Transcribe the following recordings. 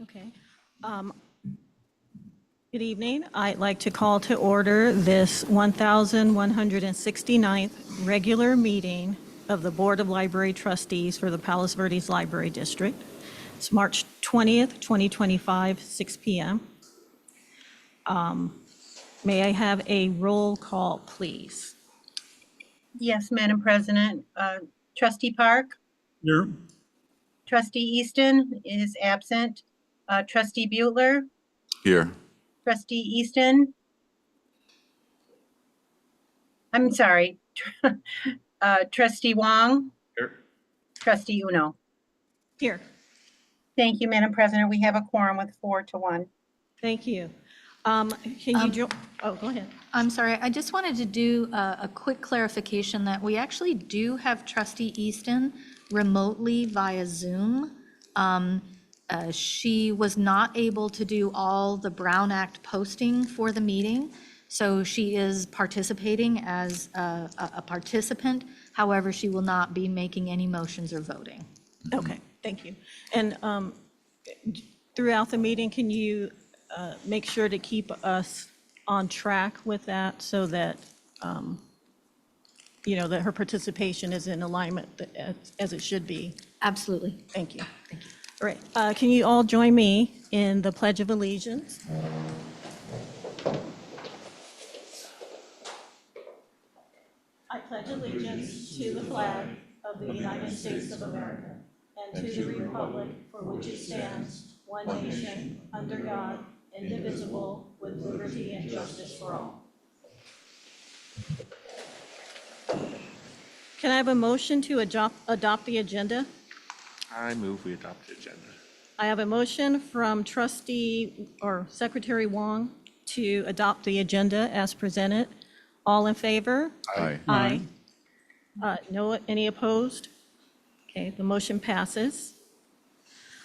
Okay. Good evening. I'd like to call to order this 1169th regular meeting of the Board of Library Trustees for the Palos Verdes Library District. It's March 20th, 2025, 6 p.m. May I have a roll call, please? Yes, Madam President. Trustee Park? Here. Trustee Easton is absent. Trustee Butler? Here. Trustee Easton? I'm sorry. Trustee Wong? Here. Trustee Uno? Here. Thank you, Madam President. We have a quorum with 4-1. Thank you. Can you oh, go ahead. I'm sorry, I just wanted to do a quick clarification that we actually do have Trustee Easton remotely via Zoom. She was not able to do all the Brown Act posting for the meeting, so she is participating as a participant. However, she will not be making any motions or voting. Okay, thank you. And throughout the meeting, can you make sure to keep us on track with that so that, that her participation is in alignment as it should be? Absolutely. Thank you. Thank you. All right, can you all join me in the Pledge of Allegiance? I pledge allegiance to the flag of the United States of America and to the republic for which it stands, one nation, under God, indivisible, with liberty and justice for all. Can I have a motion to adopt the agenda? I move we adopt the agenda. I have a motion from Trustee or Secretary Wong to adopt the agenda as presented. All in favor? Aye. Aye. No, any opposed? Okay, the motion passes.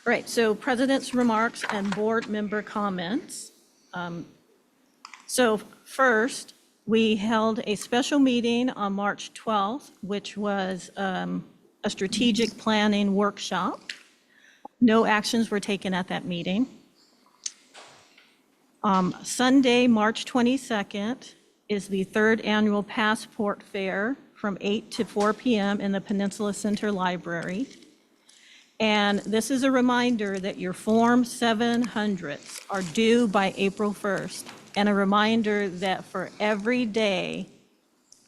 All right, so president's remarks and board member comments. So first, we held a special meeting on March 12th, which was a strategic planning workshop. No actions were taken at that meeting. Sunday, March 22nd, is the third annual Passport Fair from 8 to 4 p.m. in the Peninsula Center Library. And this is a reminder that your Form 700s are due by April 1st, and a reminder that for every day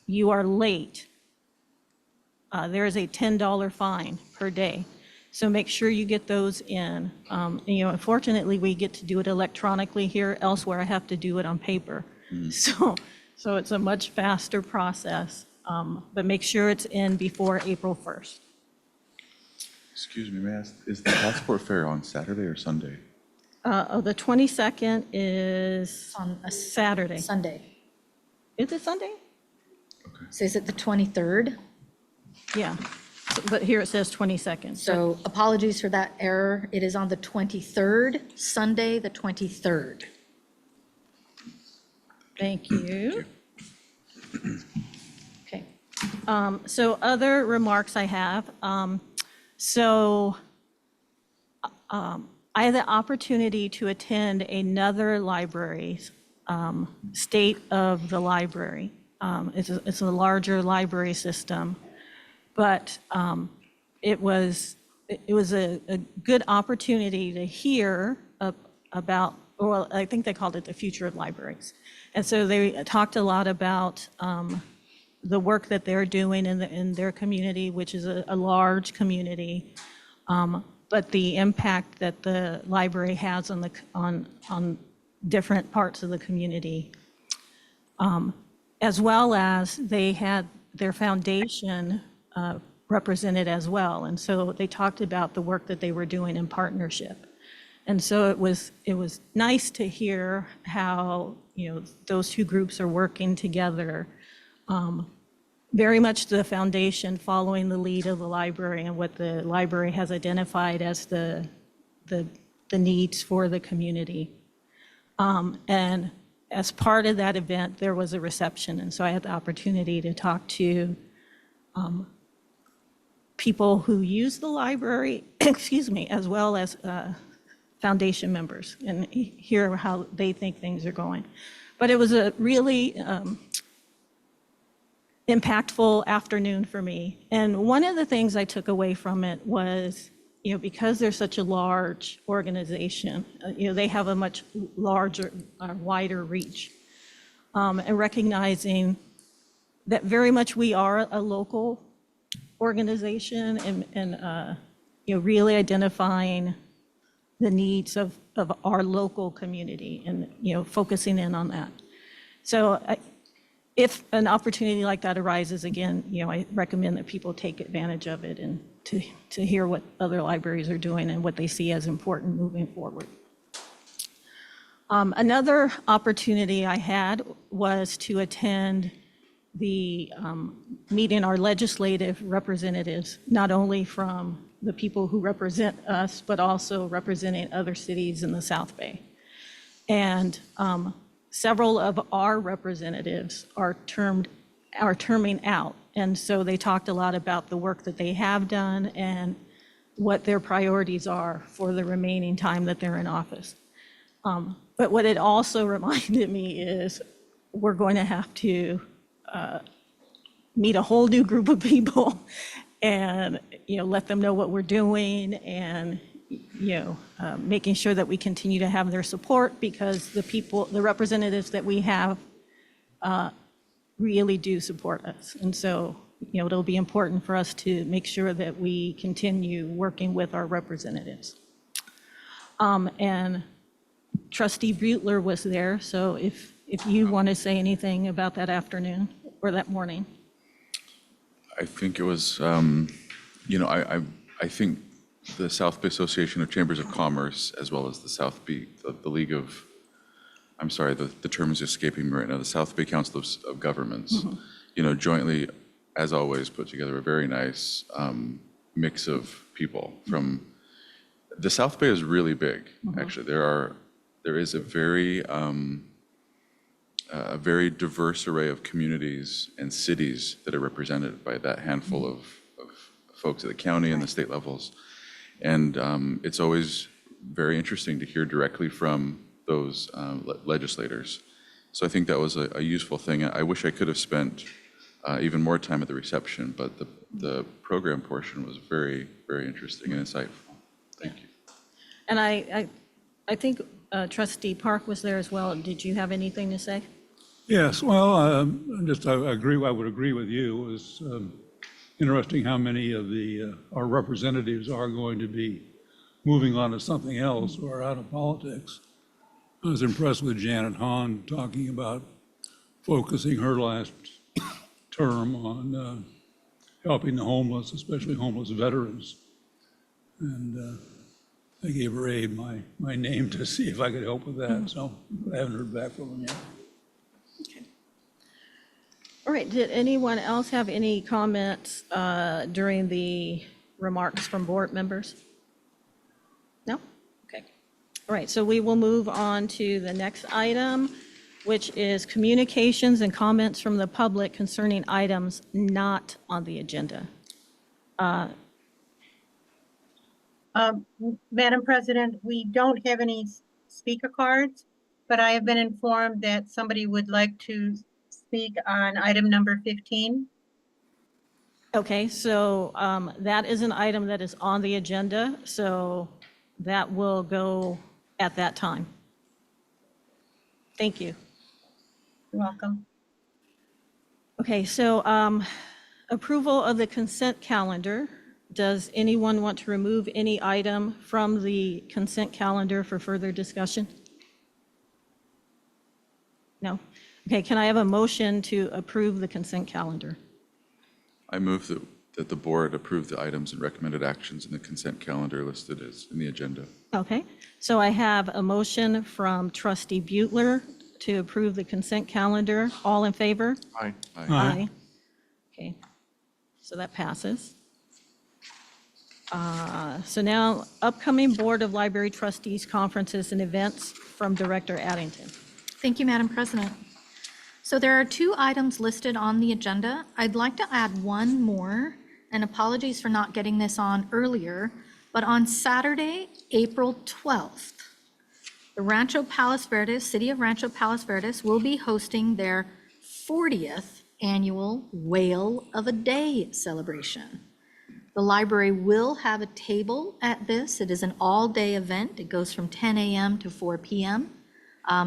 you are late, there is a $10 fine per day. So make sure you get those in. Unfortunately, we get to do it electronically here. Elsewhere, I have to do it on paper. So it's a much faster process, but make sure it's in before April 1st. Excuse me, may I ask, is the Passport Fair on Saturday or Sunday? The 22nd is On a Saturday. Sunday. Is it Sunday? So is it the 23rd? Yeah, but here it says 22nd. So apologies for that error. It is on the 23rd, Sunday, the 23rd. Thank you. Okay. So other remarks I have. I had the opportunity to attend another library's State of the Library. It's a larger library system, but it was a good opportunity to hear about, well, I think they called it the future of libraries. And so they talked a lot about the work that they're doing in their community, which is a large community, but the impact that the library has on different parts of the community, as well as they had their foundation represented as well. And so they talked about the work that they were doing in partnership. And so it was nice to hear how, those two groups are working together. Very much the foundation following the lead of the library and what the library has identified as the needs for the community. And as part of that event, there was a reception. And so I had the opportunity to talk to people who use the library, excuse me, as well as foundation members and hear how they think things are going. But it was a really impactful afternoon for me. And one of the things I took away from it was, because they're such a large organization, they have a much larger, wider reach. And recognizing that very much we are a local organization and really identifying the needs of our local community and, focusing in on that. So if an opportunity like that arises again, I recommend that people take advantage of it and to hear what other libraries are doing and what they see as important moving forward. Another opportunity I had was to attend the meeting our legislative representatives, not only from the people who represent us, but also representing other cities in the South Bay. And several of our representatives are terming out. And so they talked a lot about the work that they have done and what their priorities are for the remaining time that they're in office. But what it also reminded me is we're going to have to meet a whole new group of people and, let them know what we're doing and, making sure that we continue to have their support because the representatives that we have really do support us. And so, it'll be important for us to make sure that we continue working with our representatives. And Trustee Butler was there, so if you want to say anything about that afternoon or that morning. I think it was, I think the South Bay Association of Chambers of Commerce, as well as the South Bay, the League of, I'm sorry, the term is escaping me right now, the South Bay Council of Governments, jointly, as always, put together a very nice mix of people from, the South Bay is really big, actually. There is a very diverse array of communities and cities that are represented by that handful of folks at the county and the state levels. And it's always very interesting to hear directly from those legislators. So I think that was a useful thing. I wish I could have spent even more time at the reception, but the program portion was very, very interesting and insightful. Thank you. And I think Trustee Park was there as well. Did you have anything to say? Yes, well, I would agree with you. It was interesting how many of our representatives are going to be moving on to something else or out of politics. I was impressed with Janet Hahn talking about focusing her last term on helping the homeless, especially homeless veterans. And I gave Ray my name to see if I could help with that, so I haven't heard back from him yet. Okay. All right, did anyone else have any comments during the remarks from board members? No? Okay. All right, so we will move on to the next item, which is communications and comments from the public concerning items not on the agenda. Madam President, we don't have any speaker cards, but I have been informed that somebody would like to speak on item number 15. Okay, so that is an item that is on the agenda, so that will go at that time. Thank you. You're welcome. Okay, so approval of the consent calendar. Does anyone want to remove any item from the consent calendar for further discussion? No? Okay, can I have a motion to approve the consent calendar? I move that the board approve the items and recommended actions in the consent calendar listed as in the agenda. Okay, so I have a motion from Trustee Butler to approve the consent calendar. All in favor? Aye. Aye. Okay, so that passes. So now, upcoming Board of Library Trustees conferences and events from Director Addington. Thank you, Madam President. So there are 2 items listed on the agenda. I'd like to add one more, and apologies for not getting this on earlier, But on Saturday, April 12th, the Rancho Palos Verdes, City of Rancho Palos Verdes will be hosting their 40th annual Whale of a Day celebration. The library will have a table at this. It is an all-day event. It goes from 10 a.m. to 4 p.m.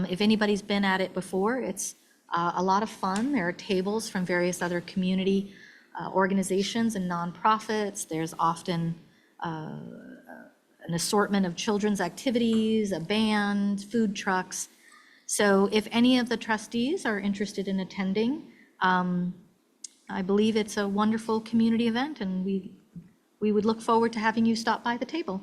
If anybody's been at it before, it's a lot of fun. There are tables from various other community organizations and nonprofits. There's often an assortment of children's activities, a band, food trucks. So if any of the trustees are interested in attending, I believe it's a wonderful community event, and we would look forward to having you stop by the table.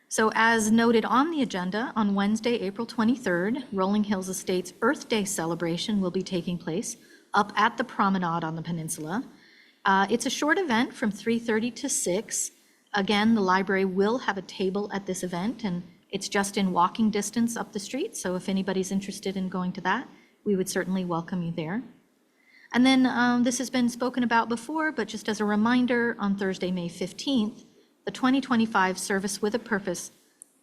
So as noted on the agenda, on Wednesday, April 23rd, Rolling Hills Estates Earth Day celebration will be taking place up at the Promenade on the peninsula. It's a short event from 3:30 to 6. Again, the library will have a table at this event, and it's just in walking distance up the street. So if anybody's interested in going to that, we would certainly welcome you there. And then this has been spoken about before, but just as a reminder, on Thursday, May 15th, the 2025 Service with a Purpose,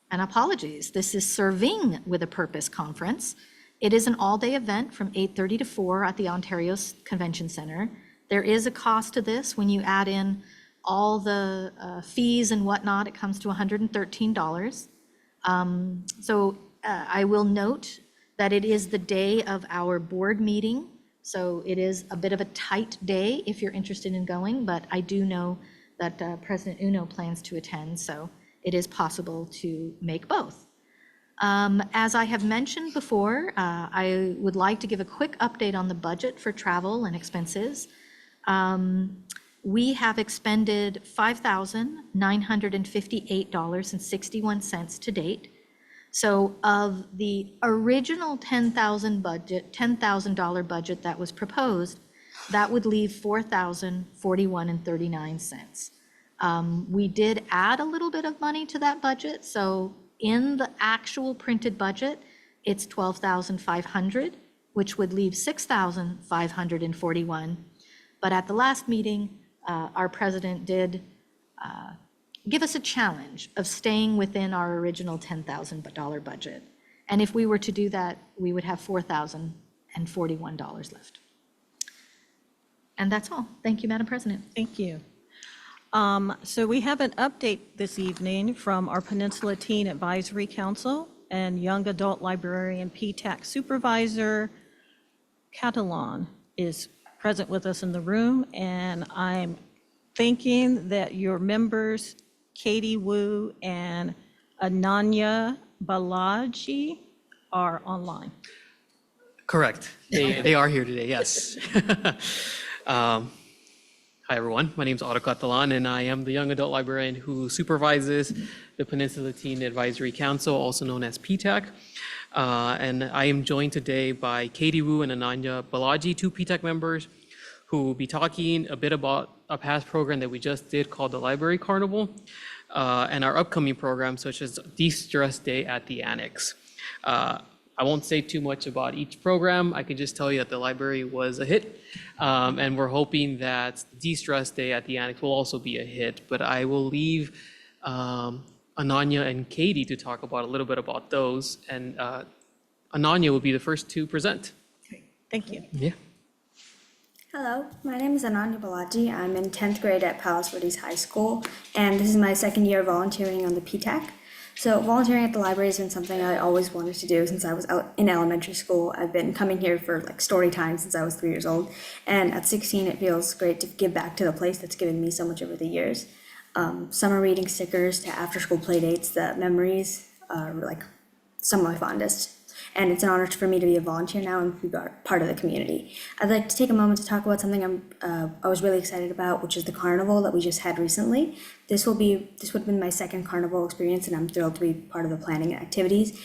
and apologies, this is Serving with a Purpose Conference. It is an all-day event from 8:30 to 4 at the Ontario Convention Center. There is a cost to this. When you add in all the fees and whatnot, it comes to $113. I will note that it is the day of our board meeting, so it is a bit of a tight day if you're interested in going, but I do know that President Uno plans to attend, so it is possible to make both. As I have mentioned before, I would like to give a quick update on the budget for travel and expenses. We have expended $5,958.61 to date. So of the original $10,000 budget that was proposed, that would leave $4,041.39. We did add a little bit of money to that budget. So in the actual printed budget, it's $12,500, which would leave $6,541. But at the last meeting, our president did give us a challenge of staying within our original $10,000 budget. And if we were to do that, we would have $4,041 left. And that's all. Thank you, Madam President. Thank you. So we have an update this evening from our Peninsula Teen Advisory Council and Young Adult Librarian PTAC Supervisor Catalan is present with us in the room, and I'm thinking that your members, Katie Wu and Ananya Balaji, are online. Correct. They are here today, yes. Hi, everyone. My name is Otto Catalan, and I am the young adult librarian who supervises the Peninsula Teen Advisory Council, also known as PTAC. And I am joined today by Katie Wu and Ananya Balaji, two PTAC members, who will be talking a bit about a past program that we just did called the Library Carnival, and our upcoming programs such as De-Stress Day at the Annex. I won't say too much about each program. I can just tell you that the library was a hit, and we're hoping that De-Stress Day at the Annex will also be a hit. But I will leave Ananya and Katie to talk about a little bit about those, and Ananya will be the first to present. Okay, thank you. Yeah. Hello, my name is Ananya Balaji. I'm in 10th grade at Palos Verdes High School, and this is my second year volunteering on the PTAC. So volunteering at the library has been something I always wanted to do since I was out in elementary school. I've been coming here for like story time since I was 3 years old, and at 16 it feels great to give back to the place that's given me so much over the years. Summer reading stickers to after-school play dates, the memories are like some of my fondest. And it's an honor for me to be a volunteer now and be part of the community. I'd like to take a moment to talk about something I was really excited about, which is the carnival that we just had recently. This would have been my second carnival experience, and I'm thrilled to be part of the planning and activities.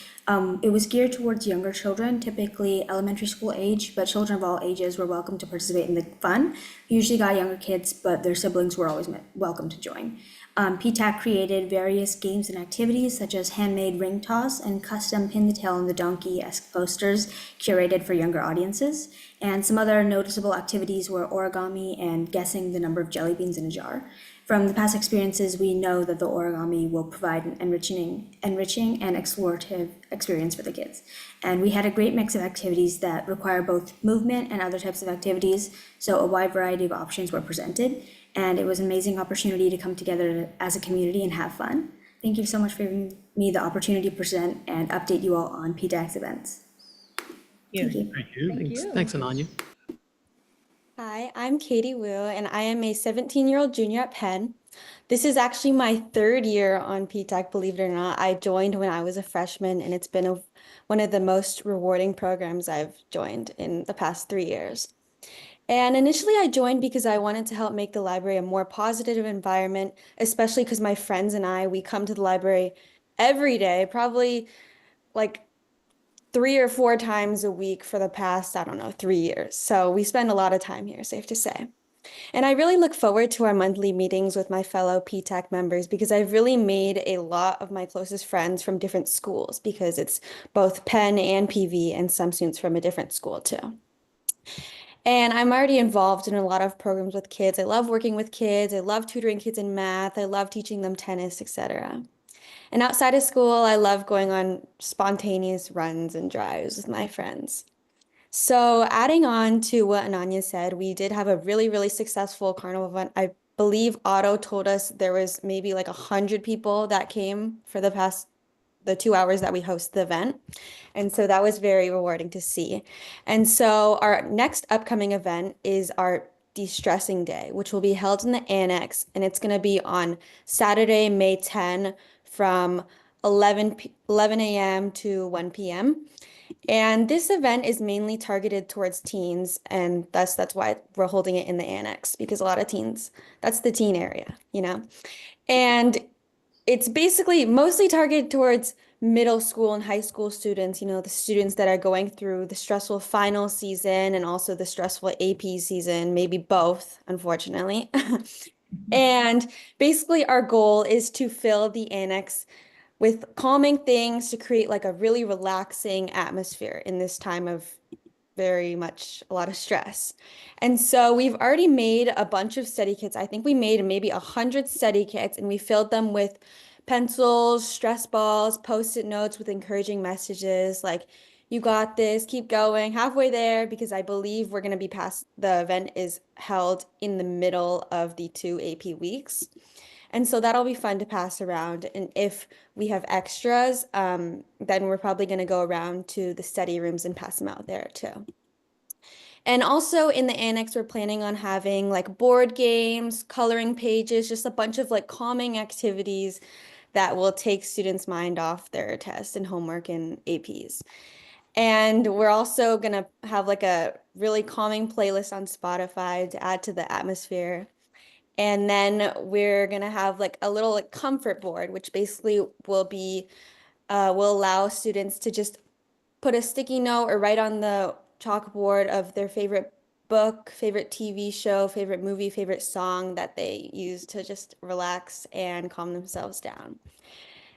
It was geared towards younger children, typically elementary school age, but children of all ages were welcome to participate in the fun. We usually got younger kids, but their siblings were always welcome to join. PTAC created various games and activities such as handmade ring toss and custom pin the tail on the donkey-esque posters curated for younger audiences. And some other noticeable activities were origami and guessing the number of jelly beans in a jar. From the past experiences, we know that the origami will provide an enriching and explorative experience for the kids. And we had a great mix of activities that require both movement and other types of activities, so a wide variety of options were presented, and it was an amazing opportunity to come together as a community and have fun. Thank you so much for giving me the opportunity to present and update you all on PDAC's events. Thank you. Thank you. Thanks, Ananya. Hi, I'm Katie Wu, and I am a 17-year-old junior at Penn. This is actually my third year on PTAC, believe it or not. I joined when I was a freshman, and it's been one of the most rewarding programs I've joined in the past 3 years. And initially, I joined because I wanted to help make the library a more positive environment, especially because my friends and we come to the library every day, probably like 3 or 4 times a week for the past, I don't know, 3 years. So we spend a lot of time here, safe to say. And I really look forward to our monthly meetings with my fellow PTAC members because I've really made a lot of my closest friends from different schools because it's both Penn and PV and some students from a different school too. And I'm already involved in a lot of programs with kids. I love working with kids. I love tutoring kids in math. I love teaching them tennis, etc. And outside of school, I love going on spontaneous runs and drives with my friends. So adding on to what Ananya said, we did have a really, really successful carnival event. I believe Otto told us there was maybe like 100 people that came for the 2 hours that we host the event. And so that was very rewarding to see. And so our next upcoming event is our De-stressing Day, which will be held in the annex, and it's going to be on Saturday, May 10 from 11 a.m. to 1 p.m. And this event is mainly targeted towards teens, and that's why we're holding it in the annex, because a lot of teens, that's the teen area, you know? And it's basically mostly targeted towards middle school and high school students, you know, the students that are going through the stressful final season and also the stressful AP season, maybe both, unfortunately. And basically, our goal is to fill the annex with calming things to create like a really relaxing atmosphere in this time of very much a lot of stress. And so we've already made a bunch of study kits. I think we made maybe 100 study kits, and we filled them with pencils, stress balls, post-it notes with encouraging messages like, you got this, keep going, halfway there, because I believe we're going to be the event is held in the middle of the 2 AP weeks. And so that'll be fun to pass around. And if we have extras, then we're probably going to go around to the study rooms and pass them out there too. And also in the annex, we're planning on having like board games, coloring pages, just a bunch of like calming activities that will take students' mind off their tests and homework and APs. And we're also going to have like a really calming playlist on Spotify to add to the atmosphere. And then we're going to have like a little like comfort board, which basically will allow students to just put a sticky note or write on the chalkboard of their favorite book, favorite TV show, favorite movie, favorite song that they use to just relax and calm themselves down.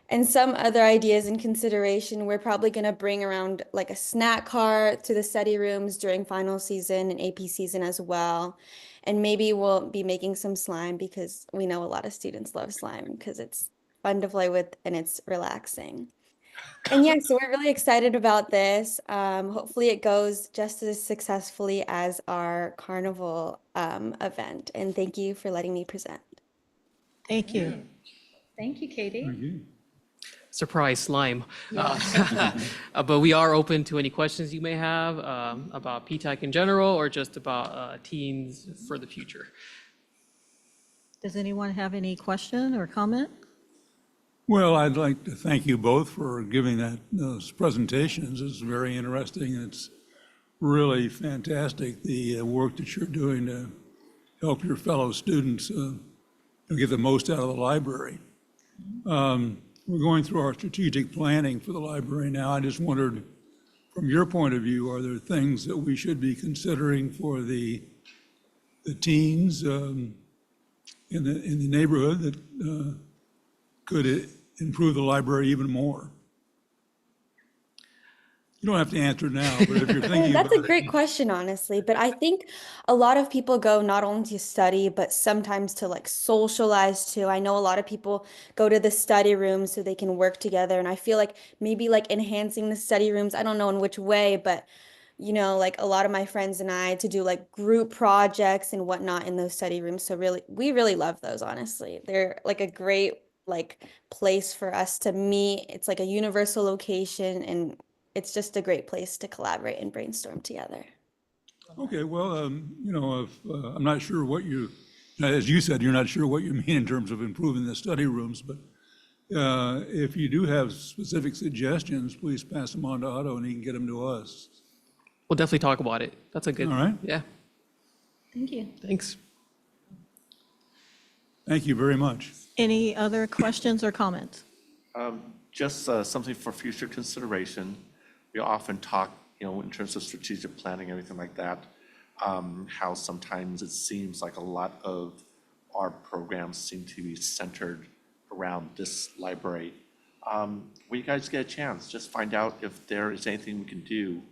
And some other ideas in consideration, we're probably going to bring around like a snack cart to the study rooms during final season and AP season as well. And maybe we'll be making some slime because we know a lot of students love slime because it's fun to play with and it's relaxing. And yeah, so we're really excited about this. Hopefully it goes just as successfully as our carnival event. And thank you for letting me present. Thank you. Thank you, Katie. Thank you. Surprise slime. But we are open to any questions you may have about PTAC in general or just about teens for the future. Does anyone have any question or comment? Well, I'd like to thank you both for giving those presentations. It's very interesting. It's really fantastic, the work that you're doing to help your fellow students get the most out of the library. We're going through our strategic planning for the library now. I just wondered, from your point of view, are there things that we should be considering for the teens in the neighborhood that could improve the library even more? You don't have to answer now, but if you're thinking That's a about great it, question, honestly. But I think a lot of people go not only to study, but sometimes to like socialize too. I know a lot of people go to the study room so they can work together. And I feel like maybe like enhancing the study rooms, I don't know in which way, but like a lot of my friends and I to do like group projects and whatnot in those study rooms. So really, we really love those, honestly. They're like a great like place for us to meet. It's like a universal location and it's just a great place to collaborate and brainstorm together. okay, well, if, I'm not sure what as you said, you're not sure what you mean in terms of improving the study rooms, but if you do have specific suggestions, please pass them on to Otto and he can get them to us. We'll definitely talk about it. That's a good, All right. yeah, Thank you. thanks. Thank you very much. Any other questions or comments? Just something for future consideration. We often talk, in terms of strategic planning, everything like that, how sometimes it seems like a lot of our programs seem to be centered around this library. When you guys get a chance, just find out if there is anything we can do,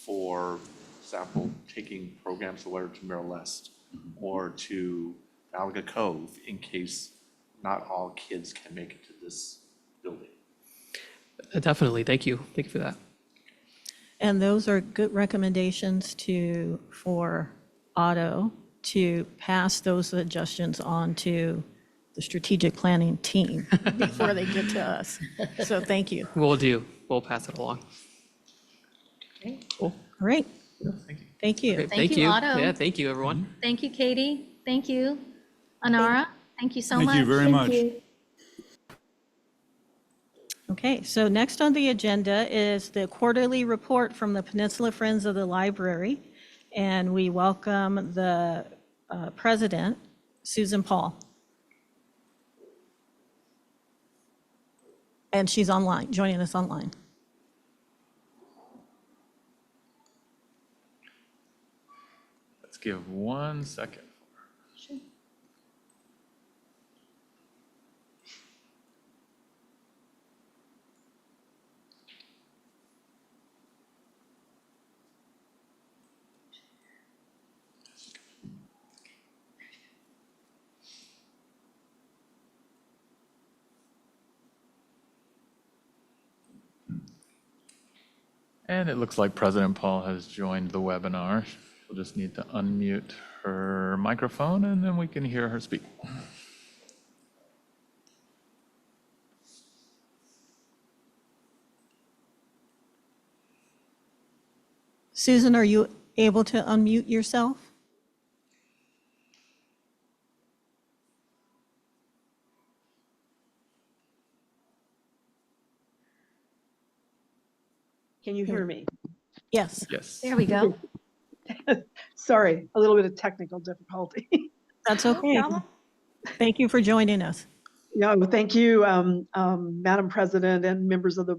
for example, taking programs over to Merrill West or to Malaga Cove in case not all kids can make it to this building. Definitely, thank you. Thank you for that. And those are good recommendations for Otto to pass those suggestions on to the strategic planning team before they get to us. So thank you. We'll pass it along. Cool. All right. Thank you. Great, Thank you, Otto. Yeah, thank you, everyone. Thank you, Katie. Thank you, Anara. Thank you so much. Thank you very much. Okay, so next on the agenda is the quarterly report from the Peninsula Friends of the Library. And we welcome the president, Susan Paul. And she's online, joining us online. Let's give 1 second. And it looks like President Paul has joined the webinar. She'll just need to unmute her microphone and then we can hear her speak. Susan, are you able to unmute yourself? Can you hear me? Yes, Yes. There we go. Sorry, a little bit of technical difficulty. that's okay. Thank you for joining us. No, thank you, Madam President and members of the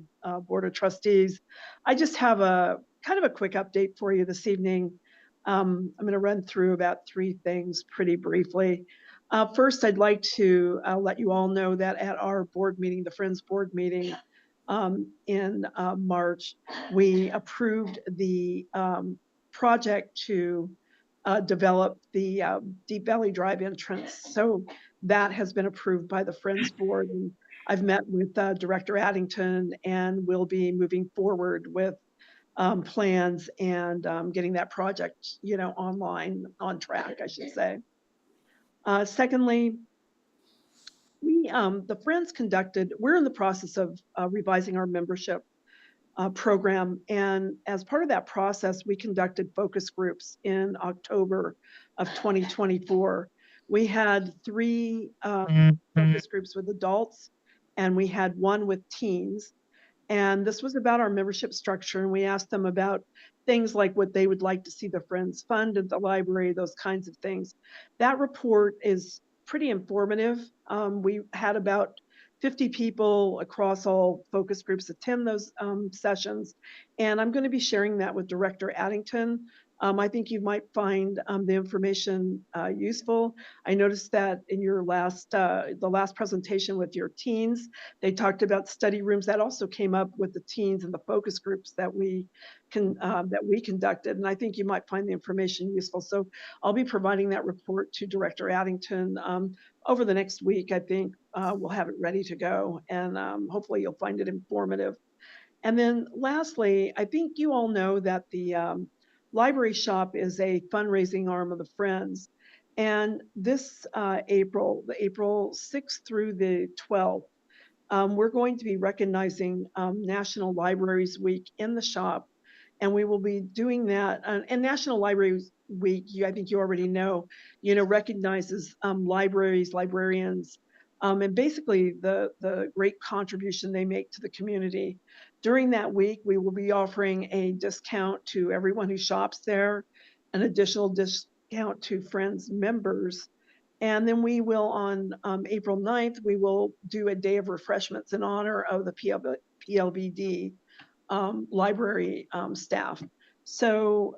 Board of Trustees. I just have a kind of a quick update for you this evening. I'm going to run through about 3 things pretty briefly. First, I'd like to let you all know that at our board meeting, the Friends Board meeting in March, we approved the project to develop the Deep Valley Drive entrance. So that has been approved by the Friends Board. And I've met with Director Addington and we'll be moving forward with plans and getting that project, online, on track, I should say. Secondly, the Friends we're in the process of revising our membership program. And as part of that process, we conducted focus groups in October of 2024. We had 3 focus groups with adults and we had 1 with teens. And this was about our membership structure. And we asked them about things like what they would like to see the Friends fund at the library, those kinds of things. That report is pretty informative. We had about 50 people across all focus groups attend those sessions. And I'm going to be sharing that with Director Addington I think you might find the information useful. I noticed that in your the last presentation with your teens, they talked about study rooms. That also came up with the teens and the focus groups that we conducted, and I think you might find the information useful. So I'll be providing that report to Director Addington over the next week. I think we'll have it ready to go, and hopefully you'll find it informative. And then lastly, I think you all know that the library shop is a fundraising arm of the Friends. And this April, the April 6th through the 12th, we're going to be recognizing National Libraries Week in the shop. And we will be doing that. And National Libraries Week, I think you already know, recognizes libraries, librarians, and basically the great contribution they make to the community. During that week, we will be offering a discount to everyone who shops there, an additional discount to Friends members. And then we will, on April 9th, we will do a day of refreshments in honor of the PLBD library staff. So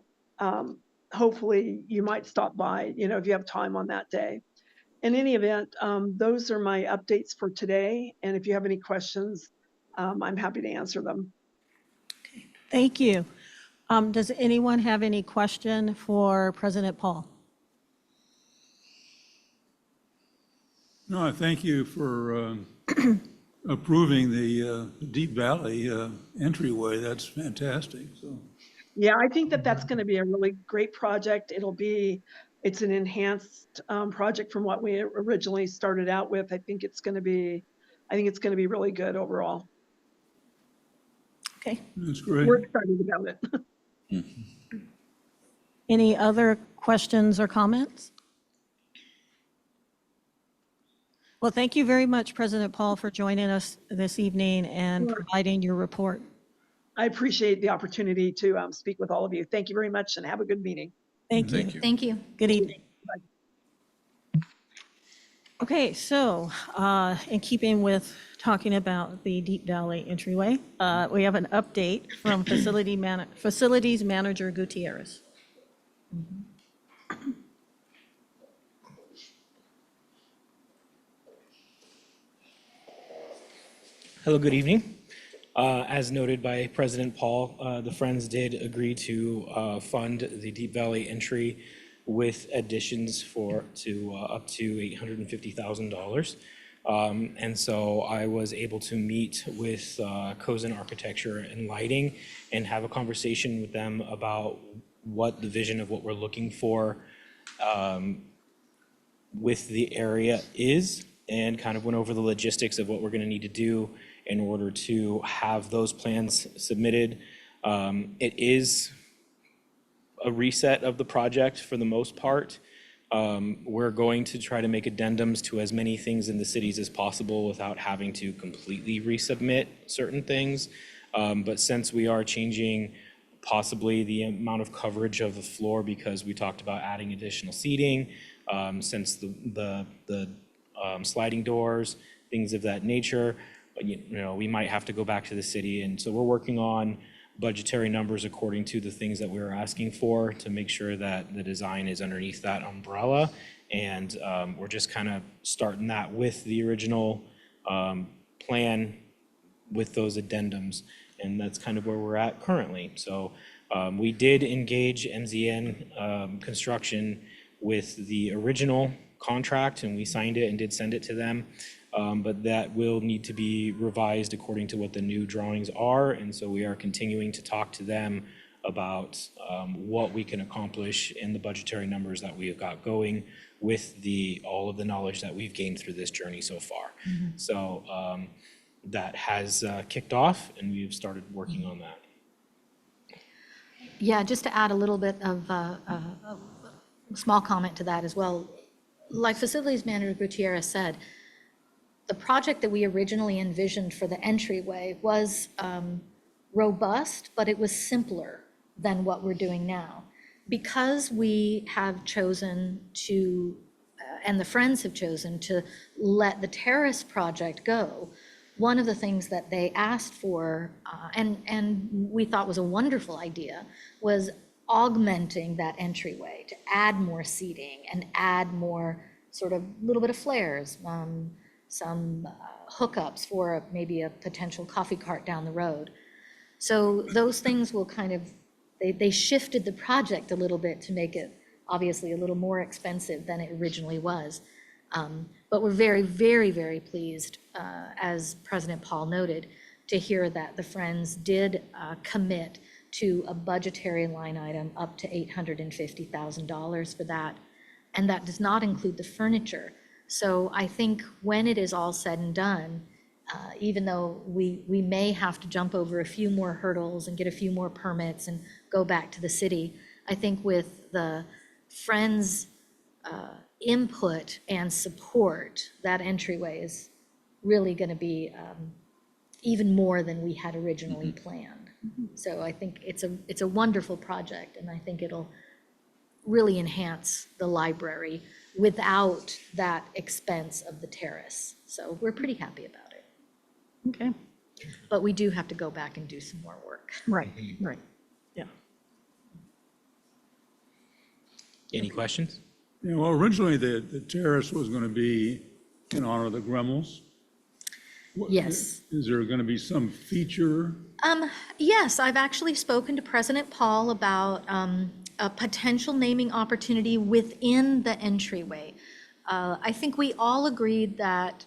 hopefully you might stop by, if you have time on that day. In any event, those are my updates for today. And if you have any questions, I'm happy to answer them. Thank you. Does anyone have any question for President Paul? No, I thank you for approving the Deep Valley entryway. That's fantastic. So, Yeah, I think that that's going to be a really great project. It's an enhanced project from what we originally started out with. I think it's going to be really good overall. Okay. that's great. We're excited about it. Any other questions or comments? Well, thank you very much, President Paul, for joining us this evening and Sure. providing your report. I appreciate the opportunity to speak with all of you. Thank you very much and have a good meeting. Thank you. Thank you. Thank you. Good evening. Okay, so in keeping with talking about the Deep Valley entryway, we have an update from Facilities Manager Gutierrez. Hello, good evening. As noted by President Paul, the Friends did agree to fund the Deep Valley entry with additions to up to $850,000. And so I was able to meet with Cozen Architecture and Lighting and have a conversation with them about what the vision of what we're looking for with the area is, and kind of went over the logistics of what we're going to need to do in order to have those plans submitted. It is a reset of the project for the most part. We're going to try to make addendums to as many things in the cities as possible without having to completely resubmit certain things. But since we are changing possibly the amount of coverage of the floor because we talked about adding additional seating, since the sliding doors, things of that nature, we might have to go back to the city. And so we're working on budgetary numbers according to the things that we were asking for to make sure that the design is underneath that umbrella. And we're just kind of starting that with the original plan with those addendums. And that's kind of where we're at currently. So we did engage MZN Construction with the original contract, and we signed it and did send it to them. But that will need to be revised according to what the new drawings are. And so we are continuing to talk to them about what we can accomplish in the budgetary numbers that we have got going with all of the knowledge that we've gained through this journey so far. So that has kicked off, and we've started working on that. Yeah, just to add a little bit of a small comment to that as well. Like Facilities Manager Gutierrez said, the project that we originally envisioned for the entryway was robust, but it was simpler than what we're doing now. Because we have chosen to, and the Friends have chosen to let the terrace project go, one of the things that they asked for, and we thought was a wonderful idea, was augmenting that entryway to add more seating and add more sort of little bit of flares, some hookups for maybe a potential coffee cart down the road. So those things will kind of, they shifted the project a little bit to make it obviously a little more expensive than it originally was. But we're very, very, very pleased, as President Paul noted, to hear that the Friends did commit to a budgetary line item up to $850,000 for that. And that does not include the furniture. So I think when it is all said and done, even though we may have to jump over a few more hurdles and get a few more permits and go back to the city, I think with the Friends' input and support, that entryway is really going to be even more than we had originally planned. So I think it's a wonderful project, and I think it'll really enhance the library without that expense of the terrace. So we're pretty happy about it. Okay, But we do have to go back and do some more work. right, right, yeah. Any questions? Yeah, well, originally the terrace was going to be in honor of the Gremmels. Yes. Is there going to be some feature? Yes, I've actually spoken to President Paul about a potential naming opportunity within the entryway. I think we all agreed that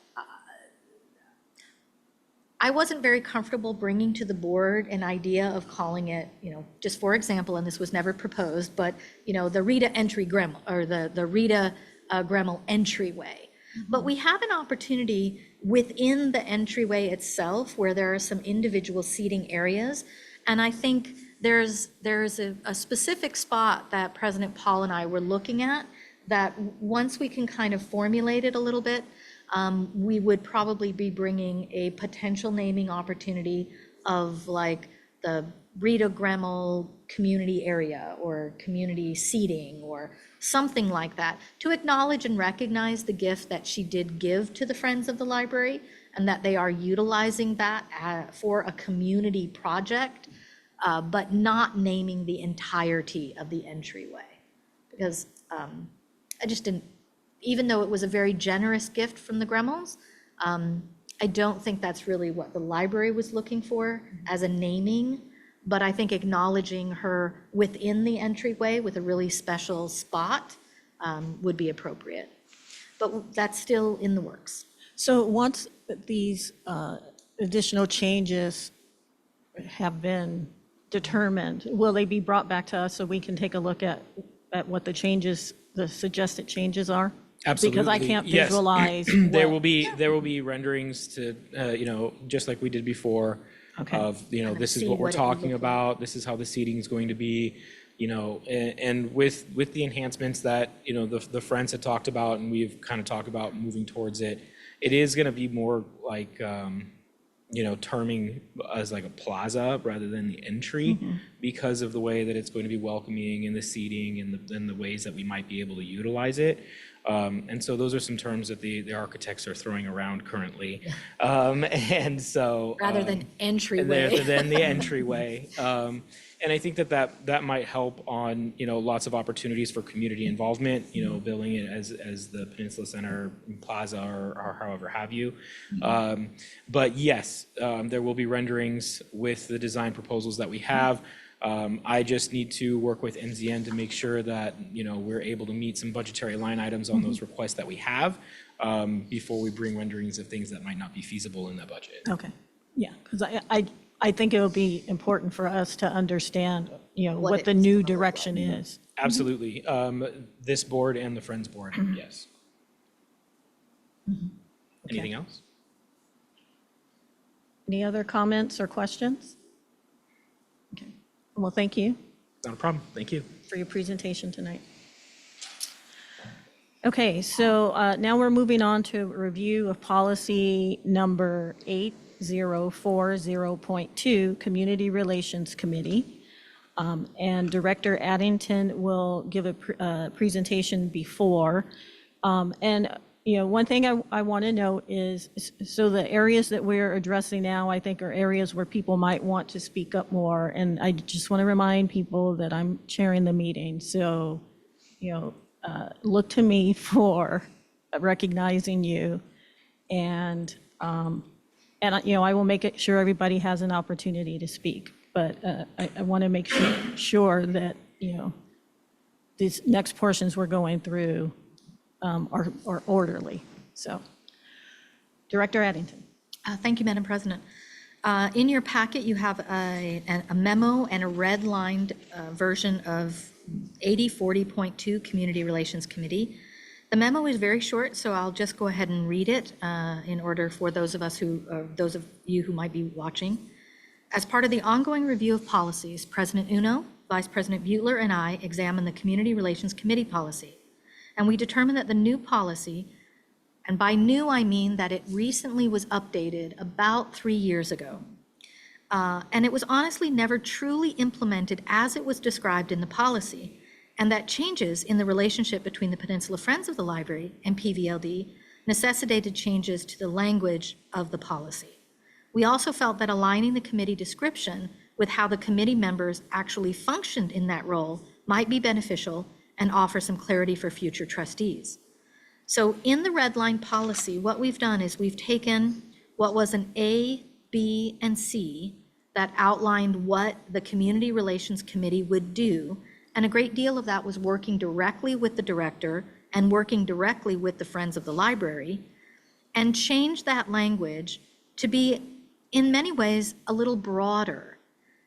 I wasn't very comfortable bringing to the board an idea of calling it, just for example, and this was never proposed, but, the Rita entry Gremmel, or the Rita Gremmel entryway. But we have an opportunity within the entryway itself where there are some individual seating areas. And I think there's a specific spot that President Paul and I were looking at that once we can kind of formulate it a little bit, we would probably be bringing a potential naming opportunity of like the Rita Gremmel community area or community seating or something like that, to acknowledge and recognize the gift that she did give to the Friends of the Library and that they are utilizing that for a community project, but not naming the entirety of the entryway. Because I just didn't, even though it was a very generous gift from the Gremmels, I don't think that's really what the library was looking for as a naming, but I think acknowledging her within the entryway with a really special spot would be appropriate. But that's still in the works. So once these additional changes have been determined, will they be brought back to us so we can take a look at what the changes, the suggested changes are? Absolutely. Because I can't Yes. visualize. There what- will be renderings to, just like we did before. Okay. Of, this is see what we're what it would talking look about, this is how the seating is going to be, and with the enhancements that, the Friends had talked about and we've kind of talked about moving towards it, it is going to be more like, terming as like a plaza rather than the entry because of the way that it's going to be welcoming and the seating and the ways that we might be able to utilize it. And so those are some terms that the architects are throwing around currently. And so. Rather than entryway. Rather than the entryway. And I think that might help on, lots of opportunities for community involvement, billing it as the Peninsula Center Plaza or however have you. But yes, there will be renderings with the design proposals that we have. I just need to work with NZN to make sure that, we're able to meet some budgetary line items on those requests that we have before we bring renderings of things that might not be feasible in the budget. Okay, yeah, because I think it'll be important for us to understand, what the new direction is. Absolutely. This board and the Friends board, yes. Anything else? Any other comments or questions? Okay, well, thank you Not a problem. Thank you. for your presentation tonight. Okay, so now we're moving on to a review of policy number 8040.2, Community Relations Committee. And Director Addington will give a presentation before. And one thing I want to note is, so the areas that we're addressing now, I think, are areas where people might want to speak up more. And I just want to remind people that I'm chairing the meeting. So, look to me for recognizing you. And, I will make it sure everybody has an opportunity to speak. But I want to make sure that, these next portions we're going through are orderly. So, Director Addington. Thank you, Madam President. In your packet, you have a memo and a red-lined version of 8040.2 Community Relations Committee. The memo is very short, so I'll just go ahead and read it in order for those of you who might be watching. As part of the ongoing review of policies, President Uno, Vice President Butler, and I examined the Community Relations Committee policy, and we determined that the new policy, and by new I mean that it recently was updated about 3 years ago, and it was honestly never truly implemented as it was described in the policy, and that changes in the relationship between the Peninsula Friends of the Library and PVLD necessitated changes to the language of the policy. We also felt that aligning the committee description with how the committee members actually functioned in that role might be beneficial and offer some clarity for future trustees. So in the red line policy, what we've done is we've taken what was an A, B, and C that outlined what the Community Relations Committee would do, and a great deal of that was working directly with the director and working directly with the Friends of the Library, and changed that language to be, in many ways, a little broader.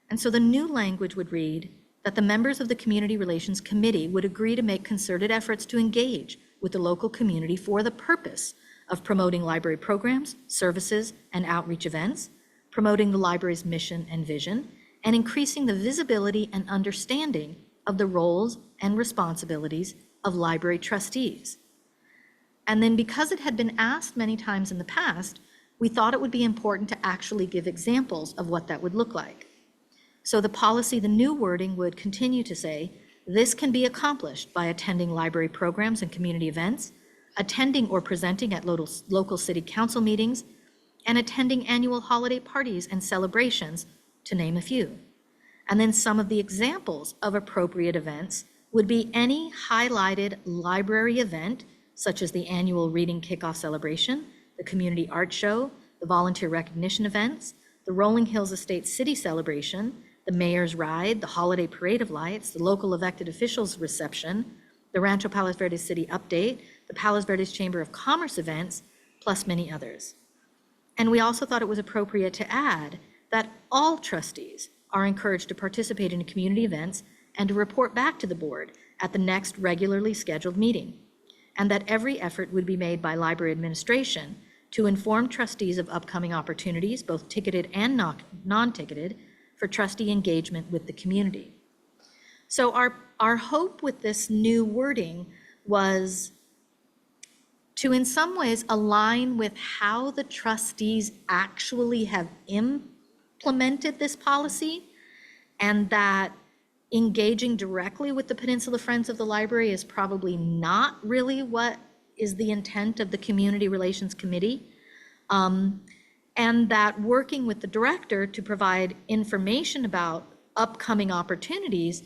And so the new language would read that the members of the Community Relations Committee would agree to make concerted efforts to engage with the local community for the purpose of promoting library programs, services, and outreach events, promoting the library's mission and vision, and increasing the visibility and understanding of the roles and responsibilities of library trustees. And then because it had been asked many times in the past, we thought it would be important to actually give examples of what that would look like. So the policy, the new wording would continue to say, this can be accomplished by attending library programs and community events, attending or presenting at local city council meetings, and attending annual holiday parties and celebrations, to name a few. And then some of the examples of appropriate events would be any highlighted library event, such as the annual reading kickoff celebration, the community art show, the volunteer recognition events, the Rolling Hills Estate City celebration, the mayor's ride, the holiday parade of lights, the local elected officials reception, the Rancho Palos Verdes City update, the Palos Verdes Chamber of Commerce events, plus many others. And we also thought it was appropriate to add that all trustees are encouraged to participate in community events and to report back to the board at the next regularly scheduled meeting, and that every effort would be made by library administration to inform trustees of upcoming opportunities, both ticketed and non-ticketed, for trustee engagement with the community. So our hope with this new wording was to, in some ways, align with how the trustees actually have implemented this policy, and that engaging directly with the Peninsula Friends of the Library is probably not really what is the intent of the Community Relations Committee, and that working with the director to provide information about upcoming opportunities,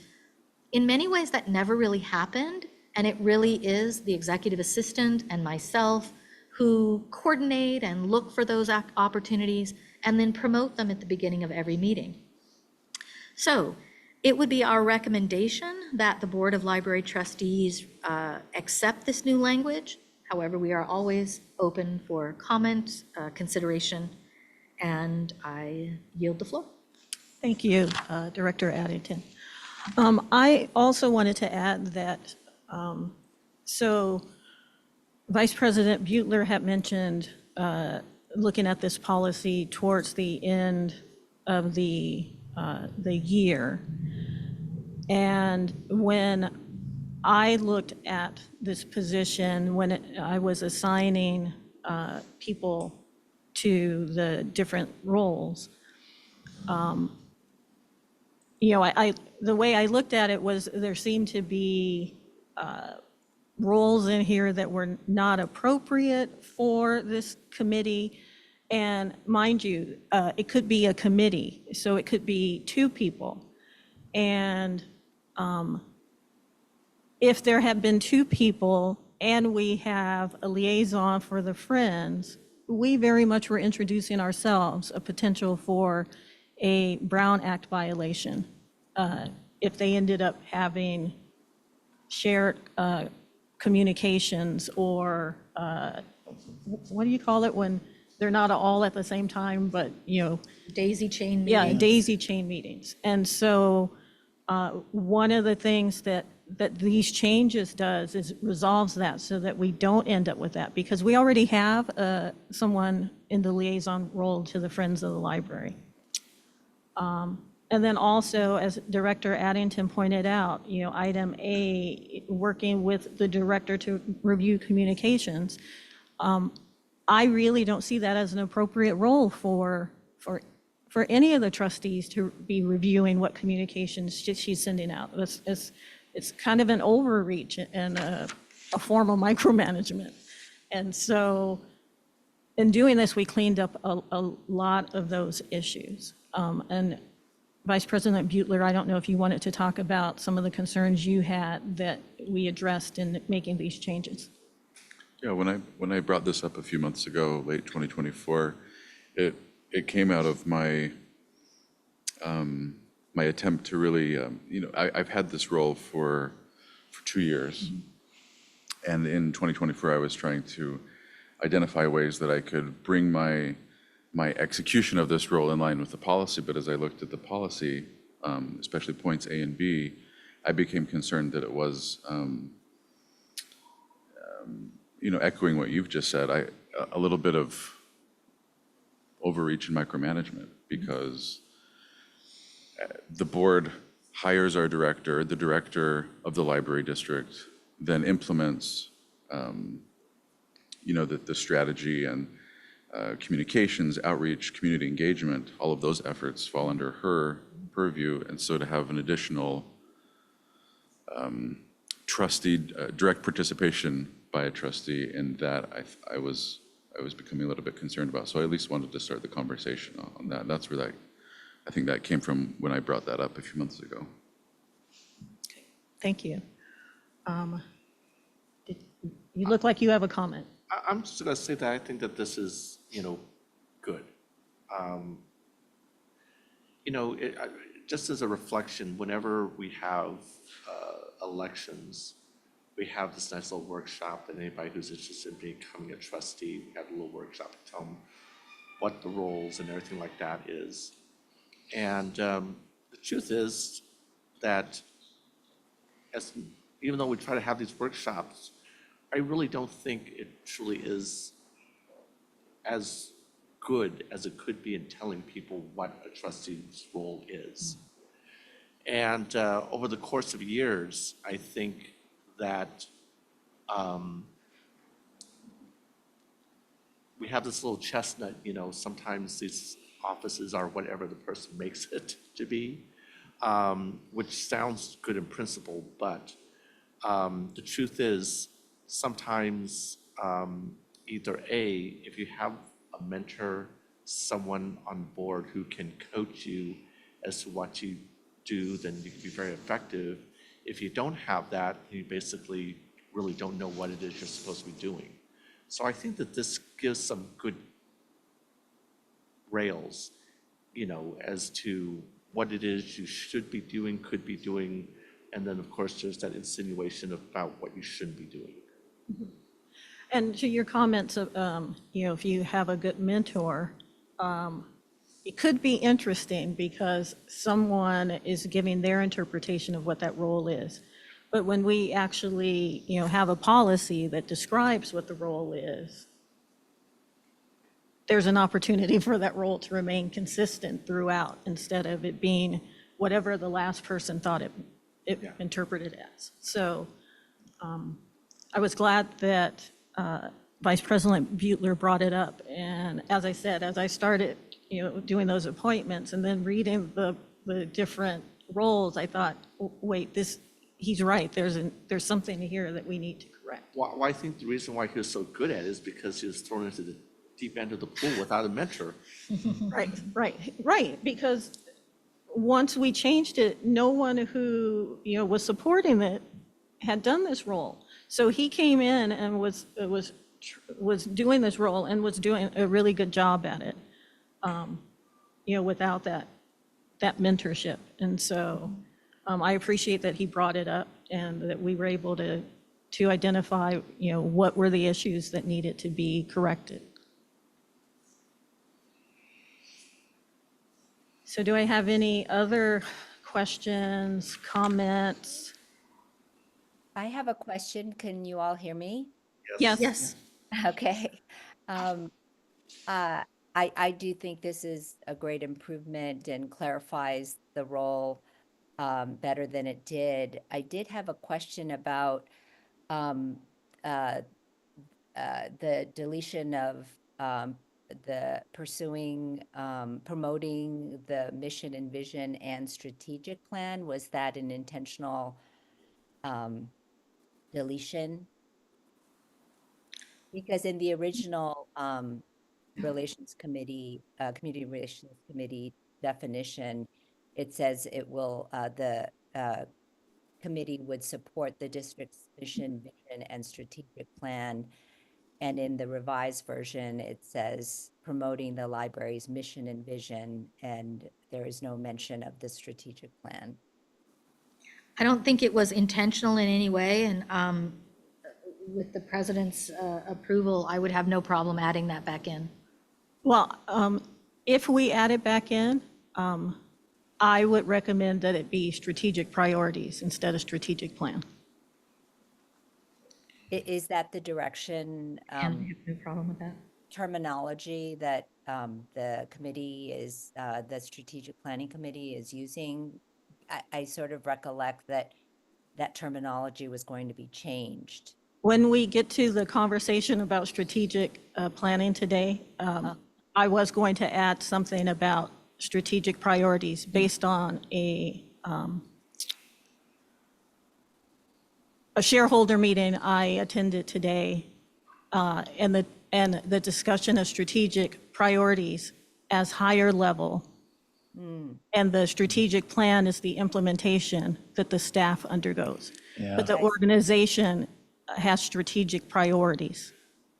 in many ways that never really happened, and it really is the executive assistant and myself who coordinate and look for those opportunities and then promote them at the beginning of every meeting. So it would be our recommendation that the Board of Library Trustees accept this new language. However, we are always open for comment, consideration, and I yield the floor. Thank you, Director Addington. I also wanted to add that, so Vice President Butler had mentioned looking at this policy towards the end of the year. And when I looked at this position, when I was assigning people to the different roles, the way I looked at it was there seemed to be roles in here that were not appropriate for this committee. And mind you, it could be a committee, so it could be two people. And if there have been two people and we have a liaison for the Friends, we very much were introducing ourselves, a potential for a Brown Act violation. If they ended up having shared communications or what do you call it when they're not all at the same time, but, you know, Daisy chain yeah, meeting. daisy chain meetings. And so one of the things that these changes does is resolves that so that we don't end up with that, because we already have someone in the liaison role to the Friends of the Library. And then also, as Director Addington pointed out, you know, item A, working with the director to review communications. I really don't see that as an appropriate role for any of the trustees to be reviewing what communications she's sending out. It's kind of an overreach and a form of micromanagement. And so in doing this, we cleaned up a lot of those issues. And Vice President Butler, I don't know if you wanted to talk about some of the concerns you had that we addressed in making these changes. Yeah, when I brought this up a few months ago, late 2024, it came out of my my attempt to really, you know, I've had this role for 2 years. And in 2024, I was trying to identify ways that I could bring my execution of this role in line with the policy. But as I looked at the policy, especially points A and B, I became concerned that it was, you know, echoing what you've just said, a little bit of overreach and micromanagement, because the board hires our director, the director of the library district then implements, you know, the strategy and communications, outreach, community engagement, all of those efforts fall under her purview. And so to have an additional trustee, direct participation by a trustee in that, I was becoming a little bit concerned about. So I at least wanted to start the conversation on that. And that's where I think that came from when I brought that up a few months ago. Thank you. You look like you have a comment. I'm just going to say that I think that this is, you know, good. You know, just as a reflection, whenever we have elections, we have this nice little workshop, and anybody who's interested in becoming a trustee, we have a little workshop to tell them what the roles and everything like that is. And the truth is that even though we try to have these workshops, I really don't think it truly is as good as it could be in telling people what a trustee's role is. And over the course of years, I think that we have this little chestnut, you know, sometimes these offices are whatever the person makes it to be, which sounds good in principle, but the truth is sometimes either A, if you have a mentor, someone on board who can coach you as to what you do, then you can be very effective. If you don't have that, you basically really don't know what it is you're supposed to be doing. So I think that this gives some good rails, you know, as to what it is you should be doing, could be doing, and then of course there's that insinuation about what you shouldn't be doing. And to your comments of, you know, if you have a good mentor, it could be interesting because someone is giving their interpretation of what that role is. But when we actually, you know, have a policy that describes what the role is, there's an opportunity for that role to remain consistent throughout instead of it being whatever the last person thought it Yeah. interpreted as. So I was glad that Vice President Butler brought it up. And as I said, as I started, you know, doing those appointments and then reading the different roles, I thought, wait, he's right. There's something here that we need to correct. Right. Well, I think the reason why he was so good at it is because he was thrown into the deep end of the pool without a mentor. Right, because once we changed it, no one who, was supporting it had done this role. So he came in and was doing this role and was doing a really good job at it, without that mentorship. And so I appreciate that he brought it up and that we were able to identify, what were the issues that needed to be corrected. So do I have any other questions, comments? I have a question. Can you all hear me? Yes. Yes. Okay. Um, I do think this is a great improvement and clarifies the role better than it did. I did have a question about um, uh, the deletion of the promoting the mission and vision and strategic plan. Was that an intentional um, deletion? Because in the original community relations committee definition, it says the committee would support the district's mission, vision, and strategic plan. And in the revised version, it says promoting the library's mission and vision, and there is no mention of the strategic plan. I don't think it was intentional in any way, and with the president's approval, I would have no problem adding that back in. Well, if we add it back in, I would recommend that it be strategic priorities instead of strategic plan. Is that the direction, And I have no problem with that. terminology that the committee is, the strategic planning committee is using? I sort of recollect that that terminology was going to be changed. When we get to the conversation about strategic planning today, I was going to add something about strategic priorities based on a shareholder meeting I attended today, and the discussion of strategic priorities as higher level. And the strategic plan is the implementation that the staff undergoes. But the organization has strategic priorities.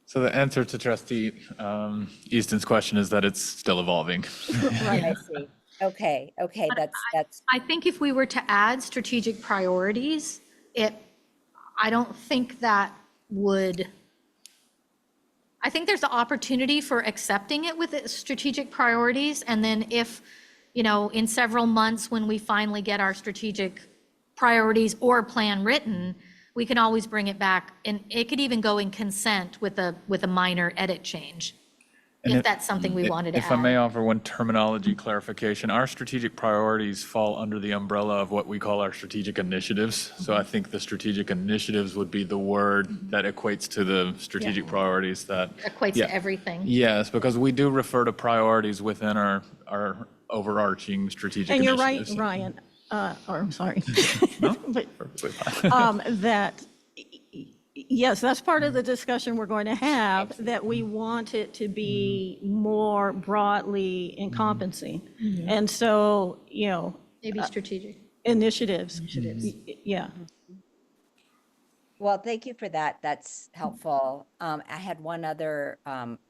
So the answer to Trustee Easton's question is that it's still evolving. I see. Okay, that's, I think if we were to add strategic priorities, I don't think that would, I think there's the opportunity for accepting it with its strategic priorities. And then if, in several months, when we finally get our strategic priorities or plan written, we can always bring it back. And it could even go in consent with a minor edit change, if that's something we wanted to add. If I may offer one terminology clarification, our strategic priorities fall under the umbrella of what we call our strategic initiatives. So I think the strategic initiatives would be the word that equates to the strategic priorities that. Equates to everything. Yes, because we do refer to priorities within our overarching strategic And you're initiatives. right, Ryan, or I'm sorry. But, Perfectly fine. that, yes, that's part of the discussion we're going to have, that we want it to be more broadly encompassing. And so, Maybe strategic. initiatives. Yeah. well, thank you for that. That's helpful. I had one other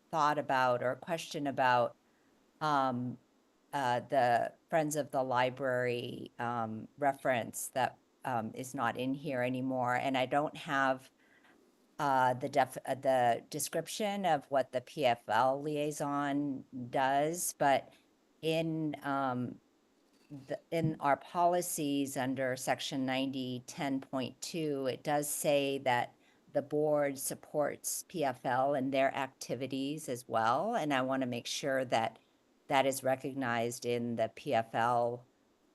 thought about or question about the Friends of the Library reference that is not in here anymore. And I don't have the description of what the PFL liaison does, but in in our policies under section 9010.2, it does say that the board supports PFL and their activities as well. And I want to make sure that that is recognized in the PFL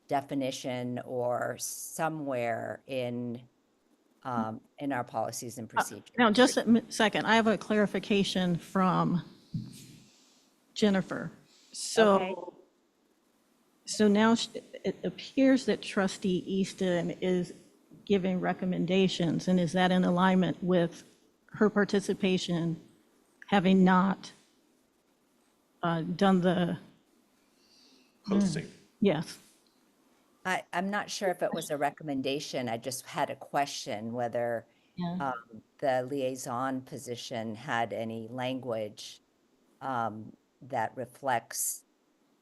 definition or somewhere in our policies and procedures. Now, just a second, I have a clarification from Jennifer. Okay. So now it appears that Trustee Easton is giving recommendations, and is that in alignment with her participation, having not done the, Posting. yes. I'm not sure if it was a recommendation. I just had a question whether Yeah. the liaison position had any language that reflects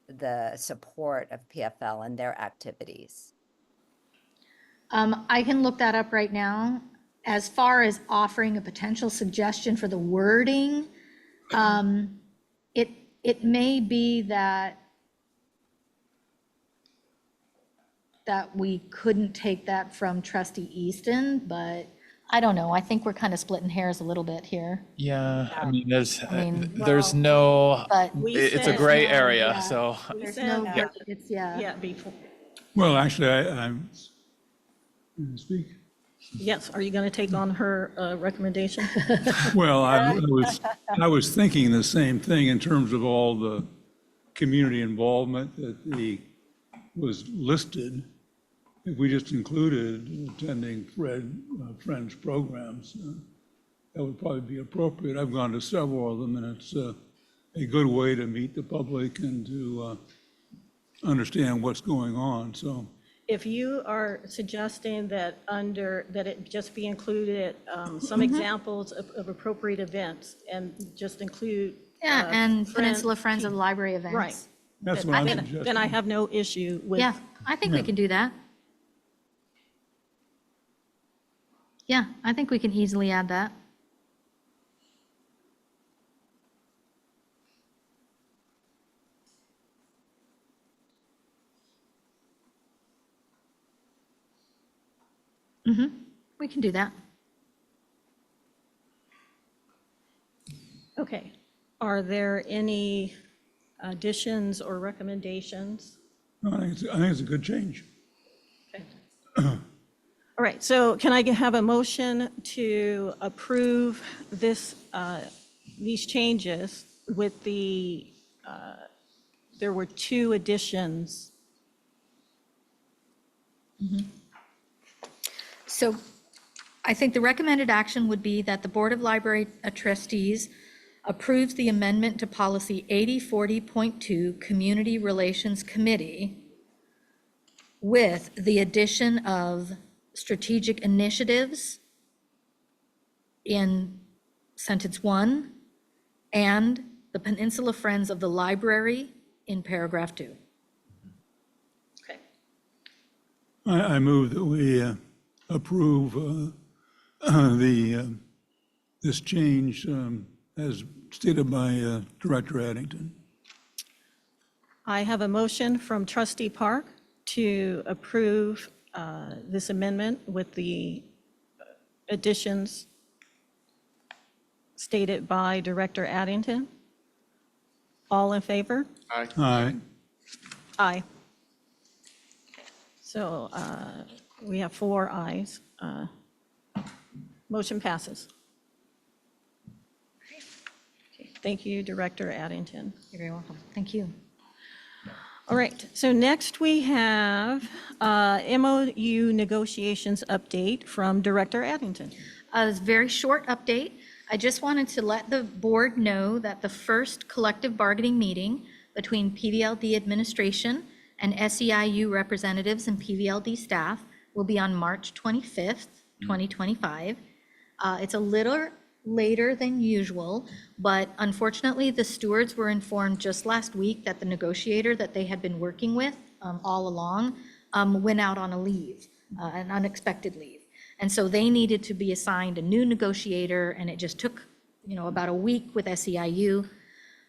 the support of PFL and their activities. I can look that up right now. As far as offering a potential suggestion for the wording, it may be that we couldn't take that from trustee Easton, but I don't know. I think we're kind of splitting hairs a little bit here. Yeah, I mean, mean, there's no, But it's a said- gray no, area, yeah. so. There's said- no, Yeah. it's, yeah. Yeah, before, Well, actually, I'm, can I speak? yes, are you going to take on her recommendation? Well, I was thinking the same thing in terms of all the community involvement that was listed. If we just included attending Friends programs, that would probably be appropriate. I've gone to several of them, and it's a good way to meet the public and to understand what's going on, so. If you are suggesting that that it just be included, some examples of appropriate events and just include. Yeah, and Peninsula Friends of the Library events. Right. That's what I'm Then suggesting. I have no issue with. Yeah, I think we can do that. Yeah, I think we can easily add that. We can do that. Okay. Are there any additions or recommendations? No, I think it's a good change. Okay. All right, so can I have a motion to approve these changes with there were 2 additions. So I think the recommended action would be that the Board of Library Trustees approves the amendment to policy 8040.2, Community Relations Committee, with the addition of strategic initiatives in sentence 1 and the Peninsula Friends of the Library in paragraph 2. Okay. I move that we approve this change as stated by Director Addington. I have a motion from Trustee Park to approve this amendment with the additions stated by Director Addington. All in favor? Aye. Aye. Aye. So we have 4 ayes. Motion passes. Okay, thank you, Director Addington. You're very welcome. Thank you. All right, so next we have MOU negotiations update from Director Addington. A very short update. I just wanted to let the board know that the first collective bargaining meeting between PVLD administration and SEIU representatives and PVLD staff will be on March 25th, 2025. It's a little later than usual, but unfortunately, the stewards were informed just last week that the negotiator that they had been working with all along went out on a leave, an unexpected leave. And so they needed to be assigned a new negotiator, and it just took, about a week with SEIU.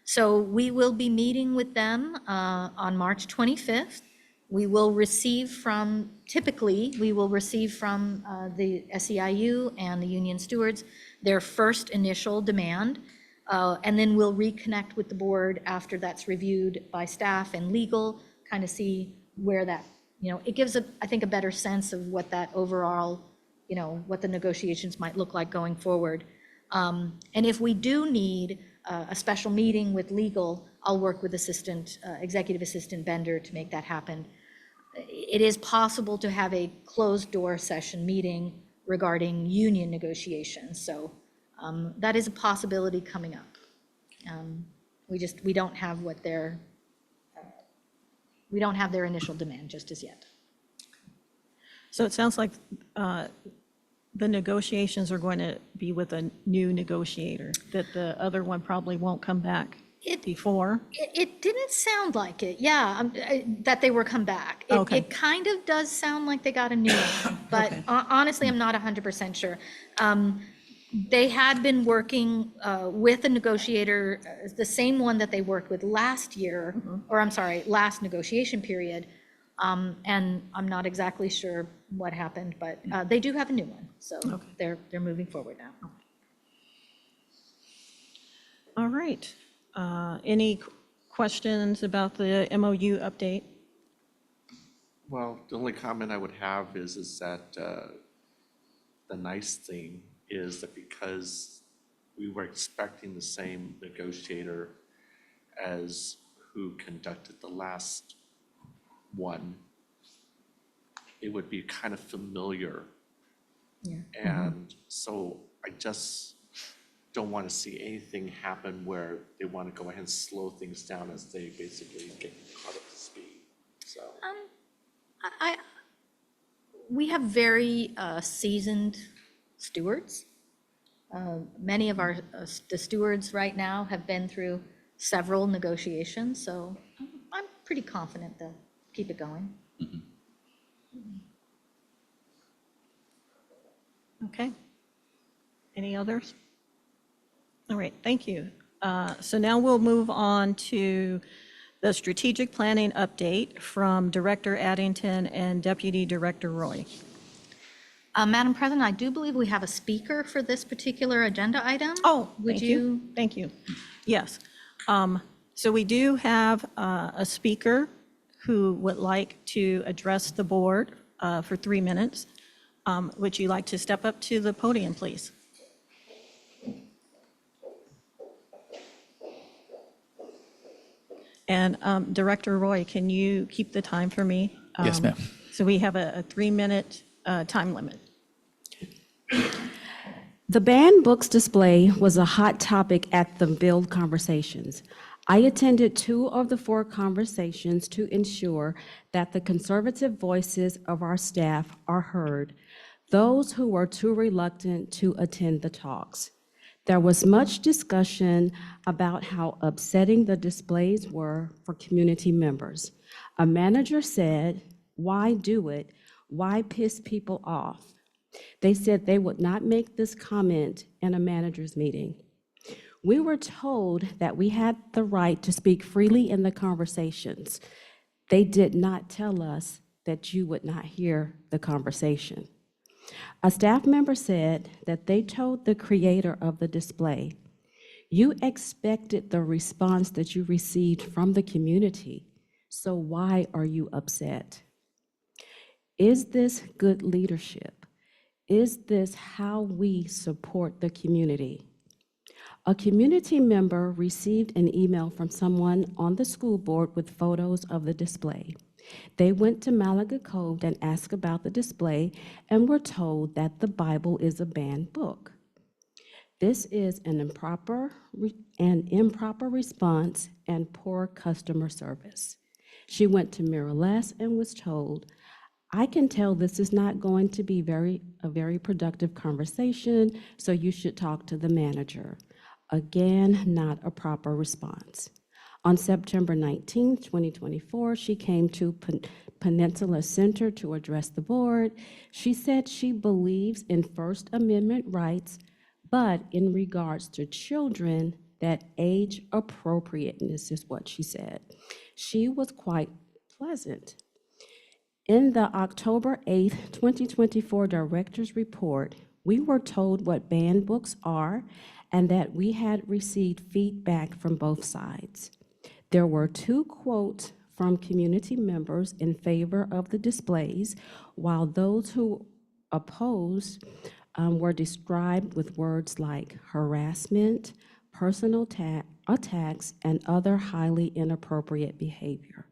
So we will be meeting with them on March 25th. We will receive from, typically, we will receive from the SEIU and the union stewards their first initial demand, and then we'll reconnect with the board after that's reviewed by staff and legal, kind of see where that, it gives, I think, a better sense of what that overall, what the negotiations might look like going forward. And if we do need a special meeting with legal, I'll work with executive assistant Bender to make that happen. it is possible to have a closed-door session meeting regarding union negotiations. So that is a possibility coming up. We don't have we don't have their initial demand just as yet. So it sounds like the negotiations are going to be with a new negotiator, that the other one probably won't come back before. It didn't sound like it, yeah, that they were come back. Okay. It kind of does sound like they got a new one, but Okay. honestly, I'm not 100% sure. They had been working with a negotiator, the same one that they worked with last year, or I'm sorry, last negotiation period. And I'm not exactly sure what happened, but they do have a new one, so they're moving forward now. All right. Any questions about the MOU update? Well, the only comment I would have is that the nice thing is that because we were expecting the same negotiator as who conducted the last one, it would be kind of familiar. Yeah. And so I just don't want to see anything happen where they want to go ahead and slow things down as they basically get caught up to speed, so. We have very seasoned stewards. Many of the stewards right now have been through several negotiations, so I'm pretty confident they'll keep it going. Okay. Any others? All right, thank you. So now we'll move on to the strategic planning update from Director Addington and Deputy Director Roy. Madam President, I do believe we have a speaker for this particular agenda item. Oh, Would you? Thank you. Yes. So we do have a speaker who would like to address the board for 3 minutes. Would you like to step up to the podium, please? And Director Roy, can you keep the time for me? Yes, ma'am. So we have a 3-minute time limit. The banned books display was a hot topic at the Build Conversations. I attended 2 of the 4 conversations to ensure that the conservative voices of our staff are heard, those who were too reluctant to attend the talks. There was much discussion about how upsetting the displays were for community members. A manager said, "Why do it? Why piss people off?" They said they would not make this comment in a manager's meeting. We were told that we had the right to speak freely in the conversations. They did not tell us that you would not hear the conversation. A staff member said that they told the creator of the display, "You expected the response that you received from the community, so why are you upset?" Is this good leadership? Is this how we support the community? A community member received an email from someone on the school board with photos of the display. They went to Malaga Cove and asked about the display and were told that the Bible is a banned book. This is an improper response and poor customer service. She went to Miralles and was told, "I can tell this is not going to be a very productive conversation, so you should talk to the manager." Again, not a proper response. On September 19, 2024, she came to Peninsula Center to address the board. She said she believes in First Amendment rights, but in regards to children, that age appropriateness is what she said. She was quite pleasant. In the October 8, 2024 Director's Report, we were told what banned books are and that we had received feedback from both sides. There were 2 quotes from community members in favor of the displays, while those who opposed were described with words like harassment, personal attacks, and other highly inappropriate behavior.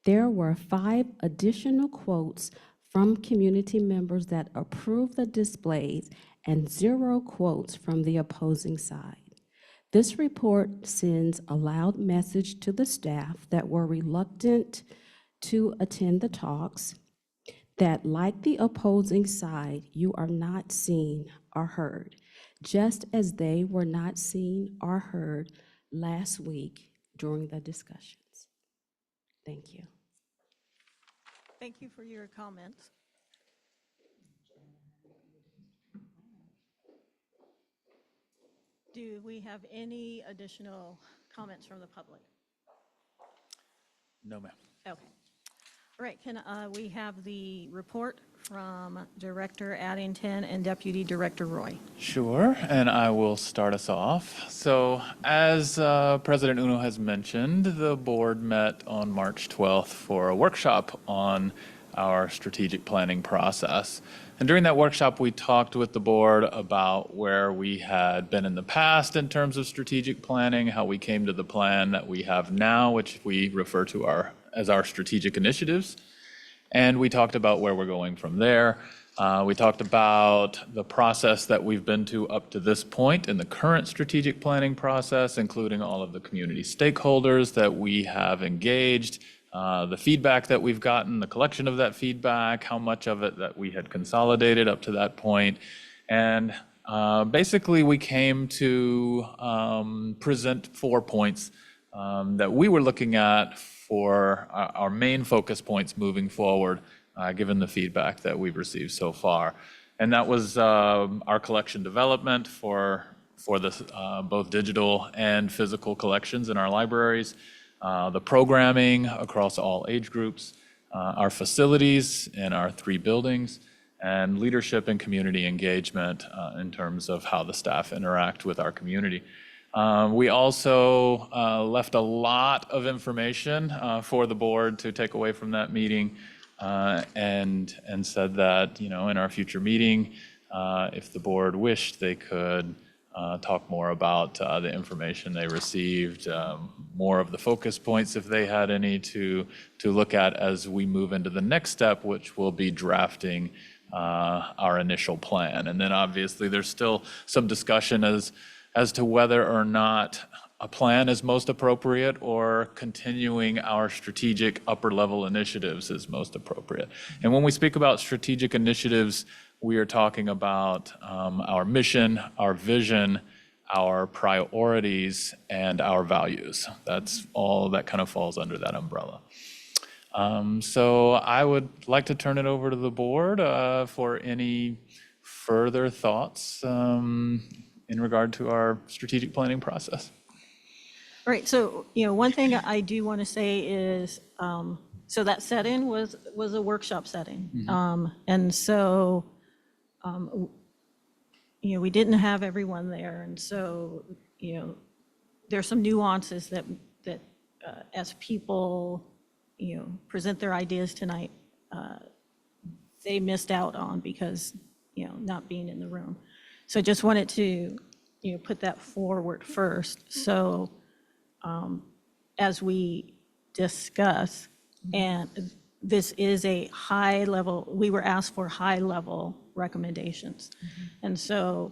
There were 5 additional quotes from community members that approved the displays and 0 quotes from the opposing side. This report sends a loud message to the staff that were reluctant to attend the talks, that like the opposing side, you are not seen or heard, just as they were not seen or heard last week during the discussions. Thank you. Thank you for your comments. Do we have any additional comments from the public? No, ma'am. Okay. All right, can we have the report from Director Addington and Deputy Director Roy? Sure, and I will start us off. So, as President Uno has mentioned, the board met on March 12th for a workshop on our strategic planning process. And during that workshop, we talked with the board about where we had been in the past in terms of strategic planning, how we came to the plan that we have now, which we refer to as our strategic initiatives. And we talked about where we're going from there. We talked about the process that we've been to up to this point in the current strategic planning process, including all of the community stakeholders that we have engaged, the feedback that we've gotten, the collection of that feedback, how much of it that we had consolidated up to that point. And basically, we came to present 4 points that we were looking at for our main focus points moving forward, given the feedback that we've received so far. And that was our collection development for both digital and physical collections in our libraries, the programming across all age groups, our facilities in our 3 buildings, and leadership and community engagement in terms of how the staff interact with our community. We also left a lot of information for the board to take away from that meeting, and said that, in our future meeting, if the board wished, they could talk more about the information they received, more of the focus points if they had any to look at as we move into the next step, which will be drafting our initial plan. And then obviously there's still some discussion as to whether or not a plan is most appropriate or continuing our strategic upper level initiatives is most appropriate. And when we speak about strategic initiatives, we are talking about our mission, our vision, our priorities, and our values. That's all that kind of falls under that umbrella. So I would like to turn it over to the board for any further thoughts in regard to our strategic planning process. All right, so, one thing I do want to say is, so that setting was a workshop setting. And so, we didn't have everyone there. And so, there's some nuances that as people, present their ideas tonight, they missed out on because, not being in the room. So I just wanted to, put that forward first. So as we discuss, and this is a high level, we were asked for high level recommendations. And so,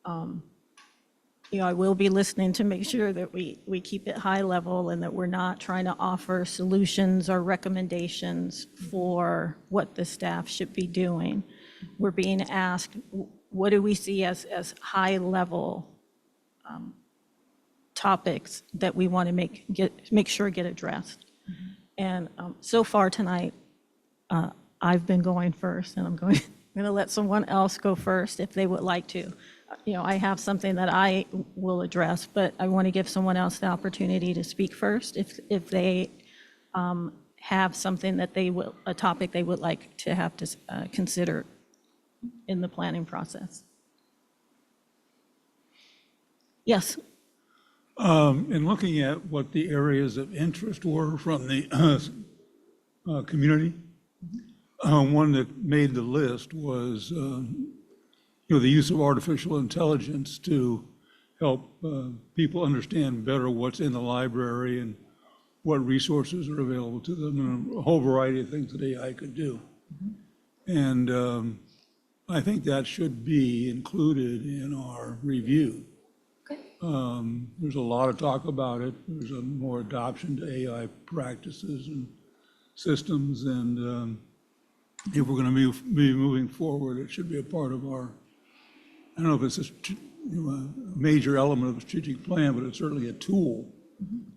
I will be listening to make sure that we keep it high level and that we're not trying to offer solutions or recommendations for what the staff should be doing. We're being asked, what do we see as high level topics that we want to make sure get addressed? And so far tonight, I've been going first, and I'm going to let someone else go first if they would like to. I have something that I will address, but I want to give someone else the opportunity to speak first if they have something that a topic they would like to have to consider in the planning process. Yes. In looking at what the areas of interest were from the community, one that made the list was the use of artificial intelligence to help people understand better what's in the library and what resources are available to them, and a whole variety of things that AI could do. And I think that should be included in our review. There's a lot of talk about it. There's a more adoption to AI practices and systems, and if we're going to be moving forward, it should be a part of our, I don't know if it's a major element of the strategic plan, but it's certainly a tool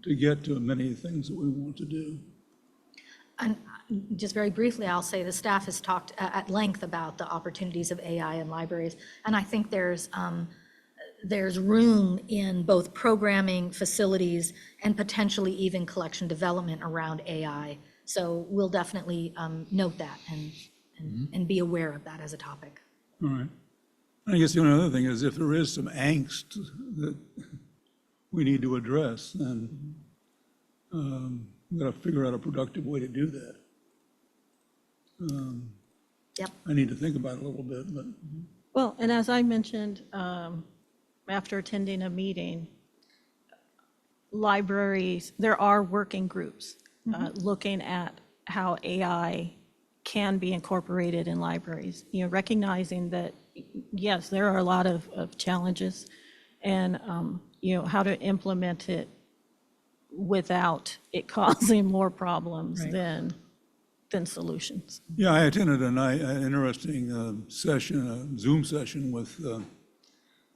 to get to many things that we want to do. And just very briefly, I'll say the staff has talked at length about the opportunities of AI in libraries. And I think there's room in both programming, facilities, and potentially even collection development around AI. So we'll definitely note that and be aware of that as a topic. All right. I guess the only other thing is if there is some angst that we need to address, then we've got to figure out a productive way to do that. Yep. I need to think about it a little bit, but. Well, and as I mentioned, after attending a meeting, libraries, there are working groups looking at how AI can be incorporated in libraries, recognizing that, yes, there are a lot of challenges, and, how to implement it without it causing more problems than solutions. Yeah, I attended an interesting session, a Zoom session with the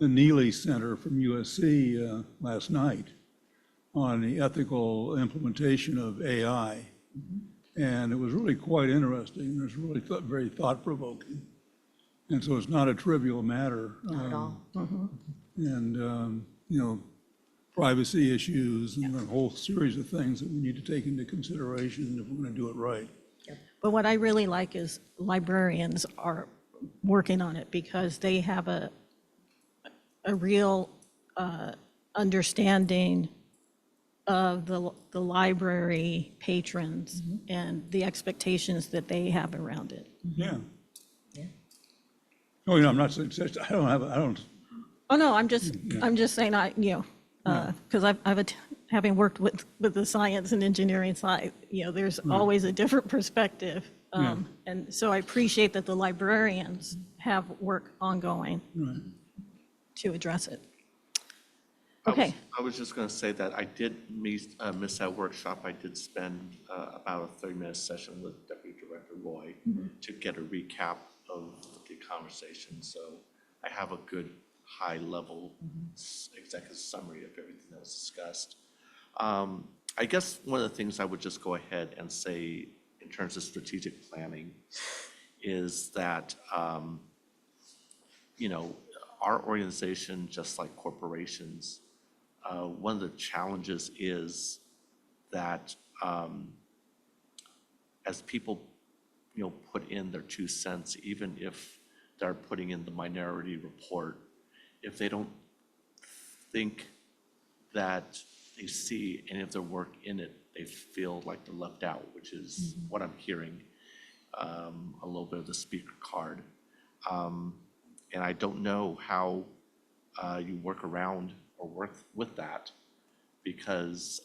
Neely Center from USC last night on the ethical implementation of AI. And it was really quite interesting. It was really very thought-provoking. And so it's not a trivial matter. Not at all. And, privacy issues and a whole series of things that we need to take into consideration if we're going to do it right. But what I really like is librarians are working on it because they have a real understanding of the library patrons and the expectations that they have around it. Yeah. Oh, I'm not saying, I don't. Oh, no, I'm just saying, because having worked with the science and engineering side, there's always a different perspective. And so I appreciate that the librarians have work ongoing to address it. Okay. I was just going to say that I did miss that workshop. I did spend about a 30-minute session with Deputy Director Roy to get a recap of the conversation. So I have a good high-level executive summary of everything that was discussed. I guess one of the things I would just go ahead and say in terms of strategic planning is that, our organization, just like corporations, one of the challenges is that as people, put in their 2 cents, even if they're putting in the minority report, if they don't think that they see any of their work in it, they feel like they're left out, which is what I'm hearing, a little bit of the speaker card. And I don't know how you work around or work with that, because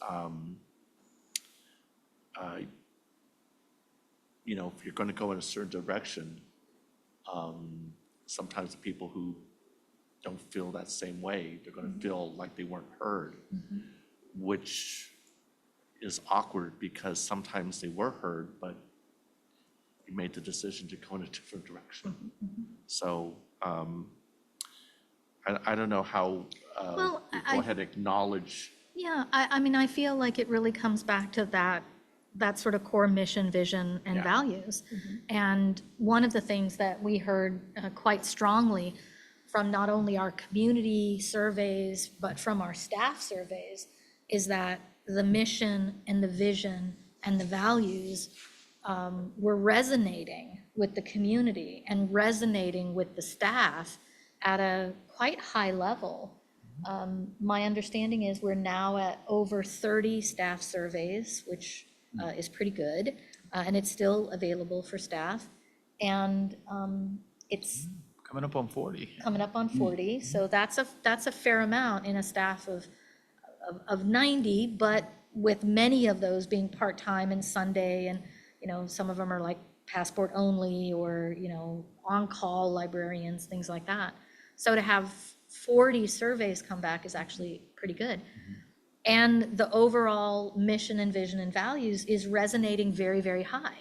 if you're going to go in a certain direction, sometimes the people who don't feel that same way, they're going to feel like they weren't heard, which is awkward because sometimes they were heard, but you made the decision to go in a different direction. So I don't know how Well, you go ahead and acknowledge. Yeah, I feel like it really comes back to that sort of core mission, vision, and values. And one of the things that we heard quite strongly from not only our community surveys, but from our staff surveys, is that the mission and the vision and the values were resonating with the community and resonating with the staff at a quite high level. My understanding is we're now at over 30 staff surveys, which is pretty good, and it's still available for staff. And it's Coming up on 40. coming up on 40, so that's a fair amount in a staff of 90, but with many of those being part-time and Sunday, and, some of them are like passport only, or, on-call librarians, things like that. So to have 40 surveys come back is actually pretty good. And the overall mission and vision and values is resonating very, very high.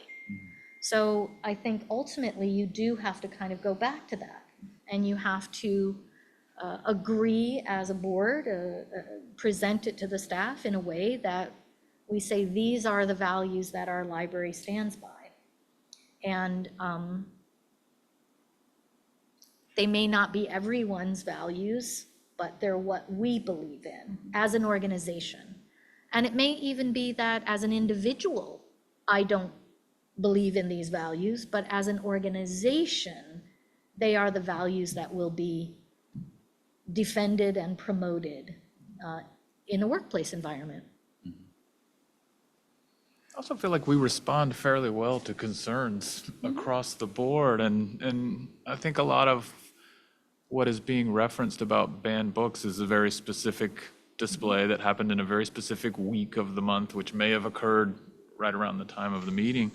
So I think ultimately you do have to kind of go back to that, and you have to agree as a board, present it to the staff in a way that we say, these are the values that our library stands by. And they may not be everyone's values, but they're what we believe in as an organization. And it may even be that as an individual, I don't believe in these values, but as an organization, they are the values that will be defended and promoted in a workplace environment. I also feel like we respond fairly well to concerns across the board, and I think a lot of what is being referenced about banned books is a very specific display that happened in a very specific week of the month, which may have occurred right around the time of the meeting.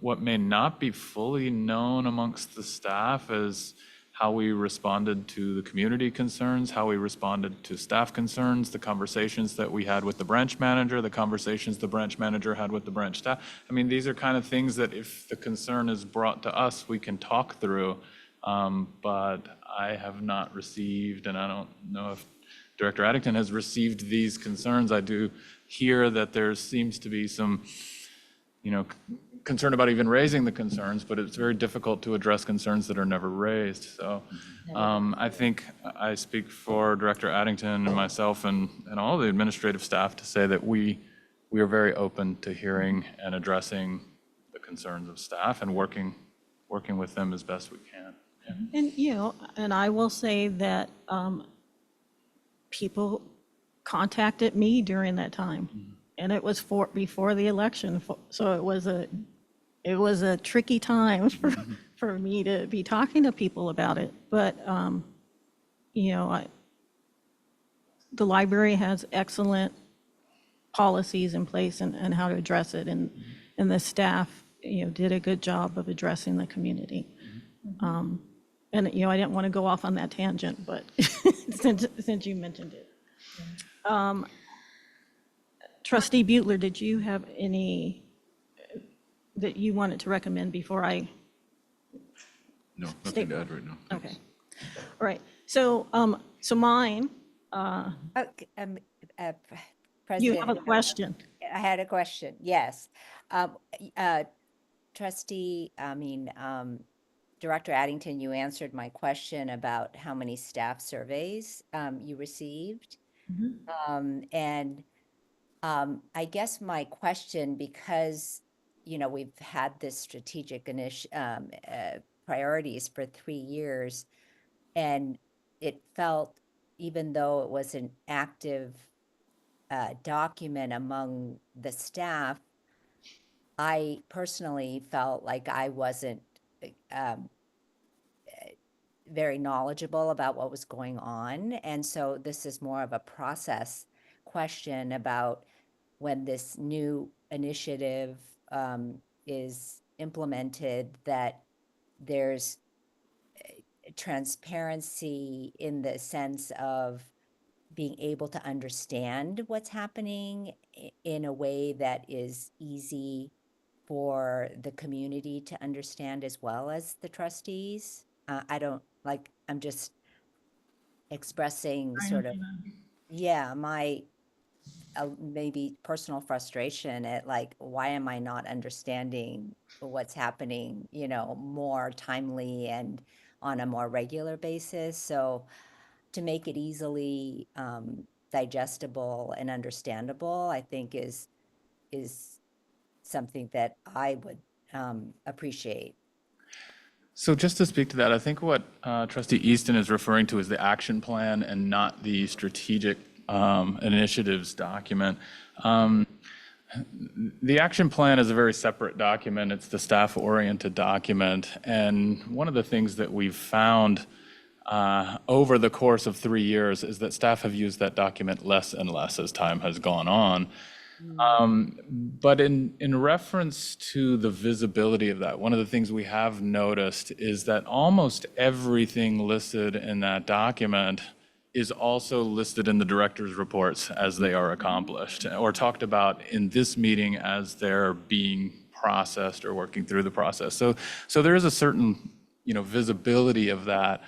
What may not be fully known amongst the staff is how we responded to the community concerns, how we responded to staff concerns, the conversations that we had with the branch manager, the conversations the branch manager had with the branch staff. I mean, these are kind of things that if the concern is brought to us, we can talk through. But I have not received, and I don't know if Director Addington has received these concerns. I do hear that there seems to be some, concern about even raising the concerns, but it's very difficult to address concerns that are never raised. So I think I speak for Director Addington and myself and all the administrative staff to say that we are very open to hearing and addressing the concerns of staff and working with them as best we can. Yeah. And I will say that people contacted me during that time, and it was before the election, so it was a tricky time for me to be talking to people about it. But the library has excellent policies in place and how to address it, and the staff did a good job of addressing the community. And, I didn't want to go off on that tangent, but since you mentioned it. Trustee Butler, did you have any that you wanted to recommend before I? No, nothing to add right now. Okay. All right. So, mine, President. you have a question. I had a question, yes. Director Addington, you answered my question about how many staff surveys you received. I guess my question, because, we've had this strategic priorities for 3 years, and it felt, even though it was an active document among the staff, I personally felt like I wasn't very knowledgeable about what was going on. And so this is more of a process question about when this new initiative is implemented, that there's transparency in the sense of being able to understand what's happening in a way that is easy for the community to understand as well as the trustees. I'm just expressing sort of, my maybe personal frustration at why am I not understanding what's happening, more timely and on a more regular basis. So to make it easily digestible and understandable, I think is something that I would appreciate. So just to speak to that, I think what Trustee Easton is referring to is the action plan and not the strategic initiatives document. The action plan is a very separate document. It's the staff-oriented document. And one of the things that we've found over the course of 3 years is that staff have used that document less and less as time has gone on. But in reference to the visibility of that, one of the things we have noticed is that almost everything listed in that document is also listed in the director's reports as they are accomplished, or talked about in this meeting as they're being processed or working through the process. So there is a certain, visibility of that.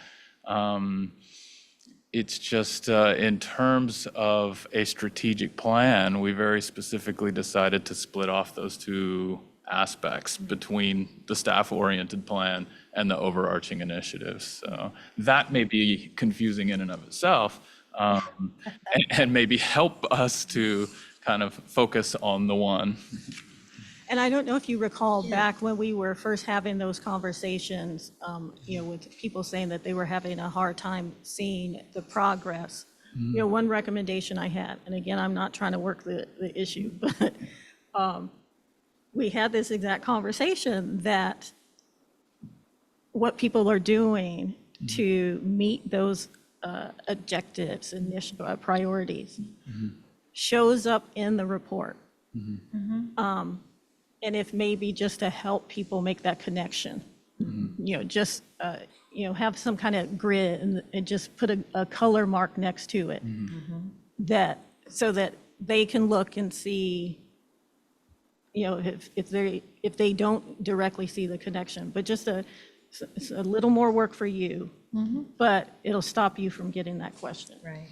It's just in terms of a strategic plan, we very specifically decided to split off those two aspects between the staff-oriented plan and the overarching initiatives. So that may be confusing in and of itself, and maybe help us to kind of focus on the one. And I don't know if you recall back when we were first having those conversations, with people saying that they were having a hard time seeing the progress. One recommendation I had, and again, I'm not trying to work the issue, but we had this exact conversation that what people are doing to meet those objectives and priorities shows up in the report. And if maybe just to help people make that connection, just, have some kind of grid and just put a color mark next to it. So that they can look and see, if they don't directly see the connection, but just it's a little more work for you, but it'll stop you from getting that question. Right.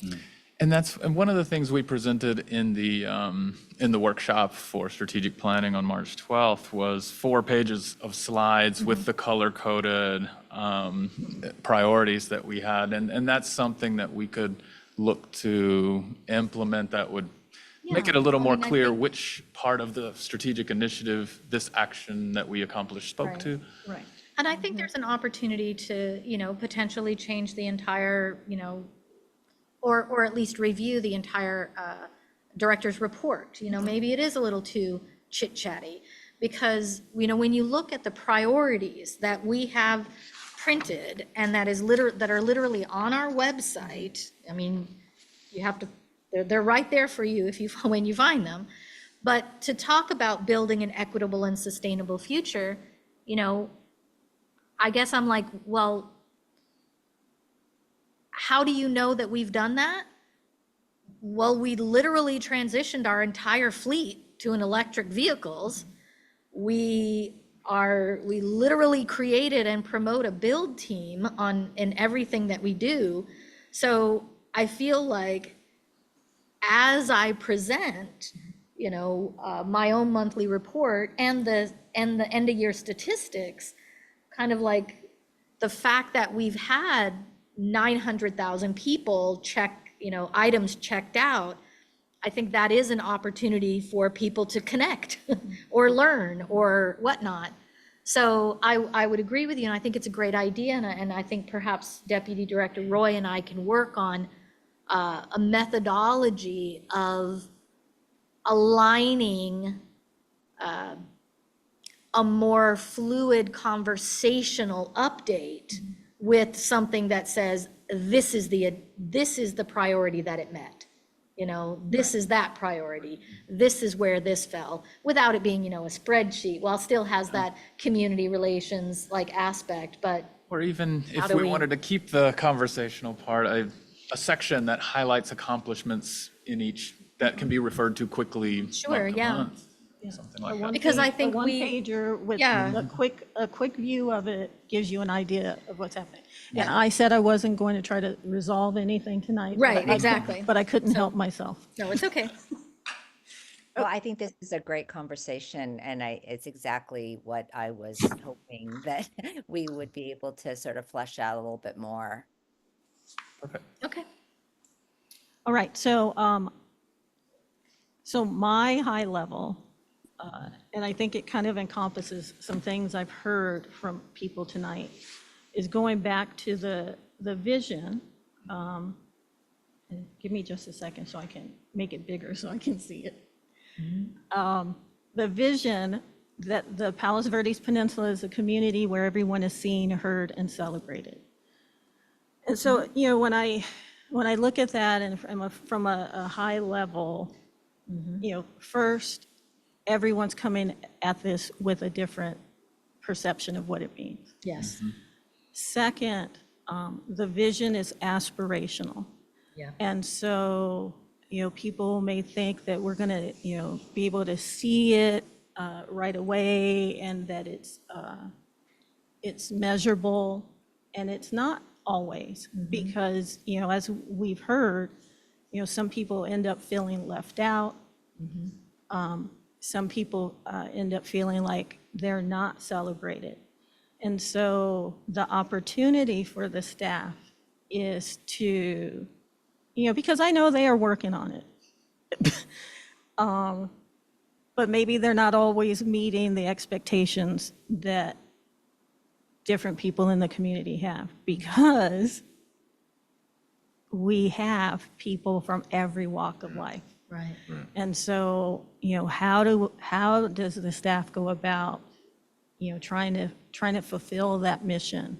And that's one of the things we presented in the workshop for strategic planning on March 12th was 4 pages of slides with the color-coded priorities that we had. And that's something that we could look to implement that would make it a little more clear which part of the strategic initiative this action that we accomplished spoke to. Right. And I think there's an opportunity to, potentially change the entire, or at least review the entire director's report. Maybe it is a little too chit-chatty, because, when you look at the priorities that we have printed and that are literally on our website, I mean, you have to, they're right there for you when you find them. But to talk about building an equitable and sustainable future, I guess I'm like, well, how do you know that we've done that? Well, we literally transitioned our entire fleet to an electric vehicles. We literally created and promote a build team in everything that we do. So I feel like as I present, my own monthly report and the end of year statistics, kind of like the fact that we've had 900,000 people check, items checked out, I think that is an opportunity for people to connect or learn or whatnot. So I would agree with you, and I think it's a great idea, and I think perhaps Deputy Director Roy and I can work on a methodology of aligning a more fluid conversational update with something that says, this is the priority that it met. This is that priority. This is where this fell, without it being, a spreadsheet, while it still has that community relations like aspect, but. Or even How if do we we- wanted to keep the conversational part, a section that highlights accomplishments in each, that can be referred to quickly Sure, month to yeah. month, something like that. Because I think A we- one-pager with Yeah. a quick view of it gives you an idea of what's happening. And I said I wasn't going to try to resolve anything tonight. Right, but I- exactly. But I couldn't help myself. No, it's okay. Well, I think this is a great conversation, and it's exactly what I was hoping that we would be able to sort of flesh out a little bit more. Okay. All right, so my high level, and I think it kind of encompasses some things I've heard from people tonight, is going back to the vision. And give me just a second so I can make it bigger so I can see it. The vision that the Palos Verdes Peninsula is a community where everyone is seen, heard, and celebrated. And so, you know, when I look at that and from a high level, you know, first, everyone's coming at this with a different perception of what it means. Yes. Second, the vision is aspirational. Yeah. And so, you know, people may think that we're going to, you know, be able to see it right away and that it's measurable, and it's not always, because, you know, as we've heard, you know, some people end up feeling left out. Some people end up feeling like they're not celebrated. And so the opportunity for the staff is to, you know, because I know they are working on it. But maybe they're not always meeting the expectations that different people in the community have, because we have people from every walk of life. Right. And so, you know, how does the staff go about, you know, trying to fulfill that mission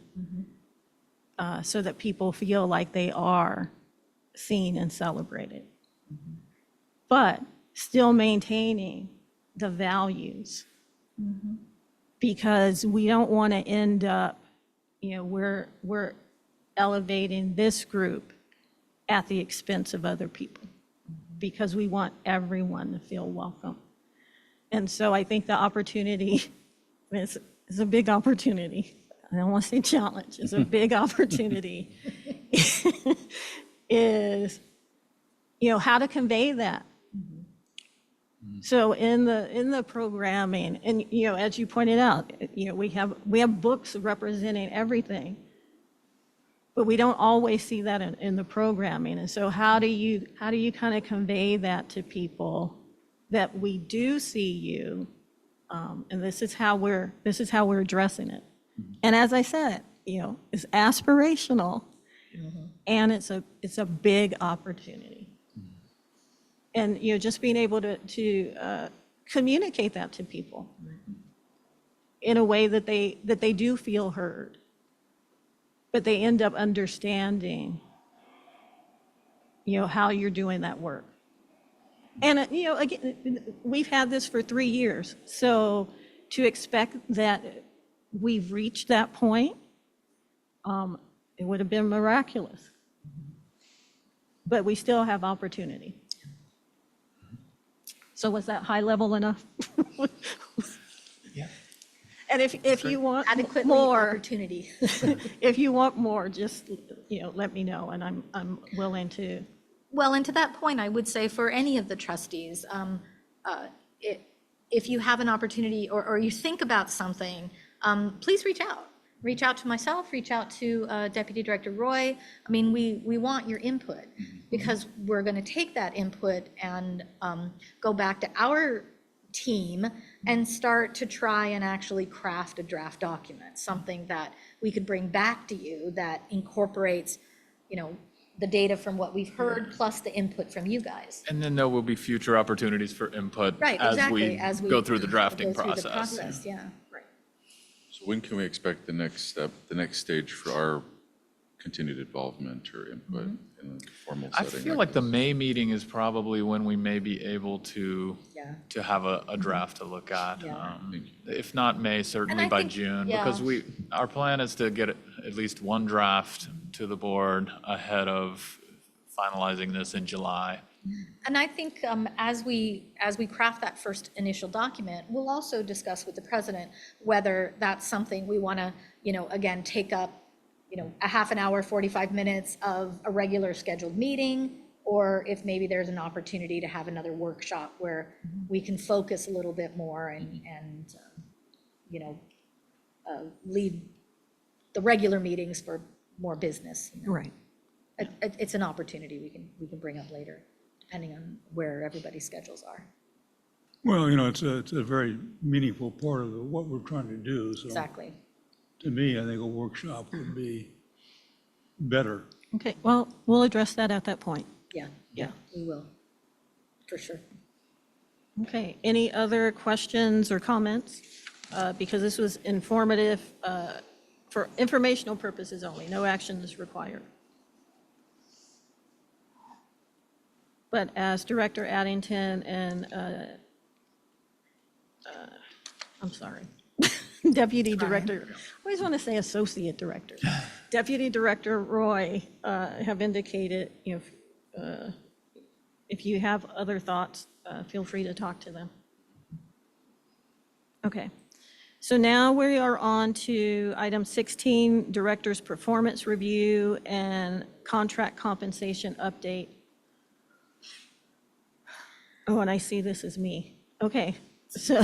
so that people feel like they are seen and celebrated, but still maintaining the values, because we don't want to end up, you know, we're elevating this group at the expense of other people, because we want everyone to feel welcome. And so I think the opportunity is a big opportunity. I don't want to say challenge, it's a big opportunity. Is, you know, how to convey that. So in the programming, and, you know, as you pointed out, you know, we have books representing everything, but we don't always see that in the programming. And so how do you kind of convey that to people, that we do see you, and this is how we're addressing it. And as I said, you know, it's aspirational, and it's a big opportunity. And, you know, just being able to communicate that to people in a way that they do feel heard, but they end up understanding, you know, how you're doing that work. And, you know, again, we've had this for 3 years, so to expect that we've reached that point, it would have been miraculous. But we still have opportunity. So was that high level enough? Yeah. And if you want Adequately more, opportunity. if you want more, just, you know, let me know, and I'm willing to. Well, and to that point, I would say for any of the trustees, if you have an opportunity or you think about something, please reach out. Reach out to myself, reach out to Deputy Director Roy. I mean, we want your input, because we're going to take that input and go back to our team and start to try and actually craft a draft document, something that we could bring back to you that incorporates, you know, the data from what we've heard plus the input from you guys. And then there will be future opportunities for input Right, as exactly, we go through the drafting go through the process. Yeah, right. So when can we expect the next step, the next stage for our continued involvement or input in a formal I setting? feel like the May meeting is probably when we may be able to Yeah. have a draft to look at. Yeah. If not May, certainly I by think- June, yeah. because our plan is to get at least one draft to the board ahead of finalizing this in July. And I think as we craft that first initial document, we'll also discuss with the president whether that's something we want to, you know, again, take up, you know, a half an hour, 45 minutes of a regular scheduled meeting, or if maybe there's an opportunity to have another workshop where we can focus a little bit more and you know, lead the regular meetings for more business. You know. Right. It's an opportunity we can bring up later, depending on where everybody's schedules are. Well, you know, it's a very meaningful part of what we're trying to do. So Exactly. to me, I think a workshop would be better. Okay, well, we'll address that at that point. Yeah, we will, for sure. Okay, any other questions or comments? Because this was informative, for informational purposes only, no action is required. But as Director Addington and, I'm sorry, Deputy Director, I always want to say Associate Director. Deputy Director Roy have indicated, if you have other thoughts, feel free to talk to them. Okay. So now we are on to item 16, Director's Performance Review and Contract Compensation Update. Oh, and I see this is me. Okay, so,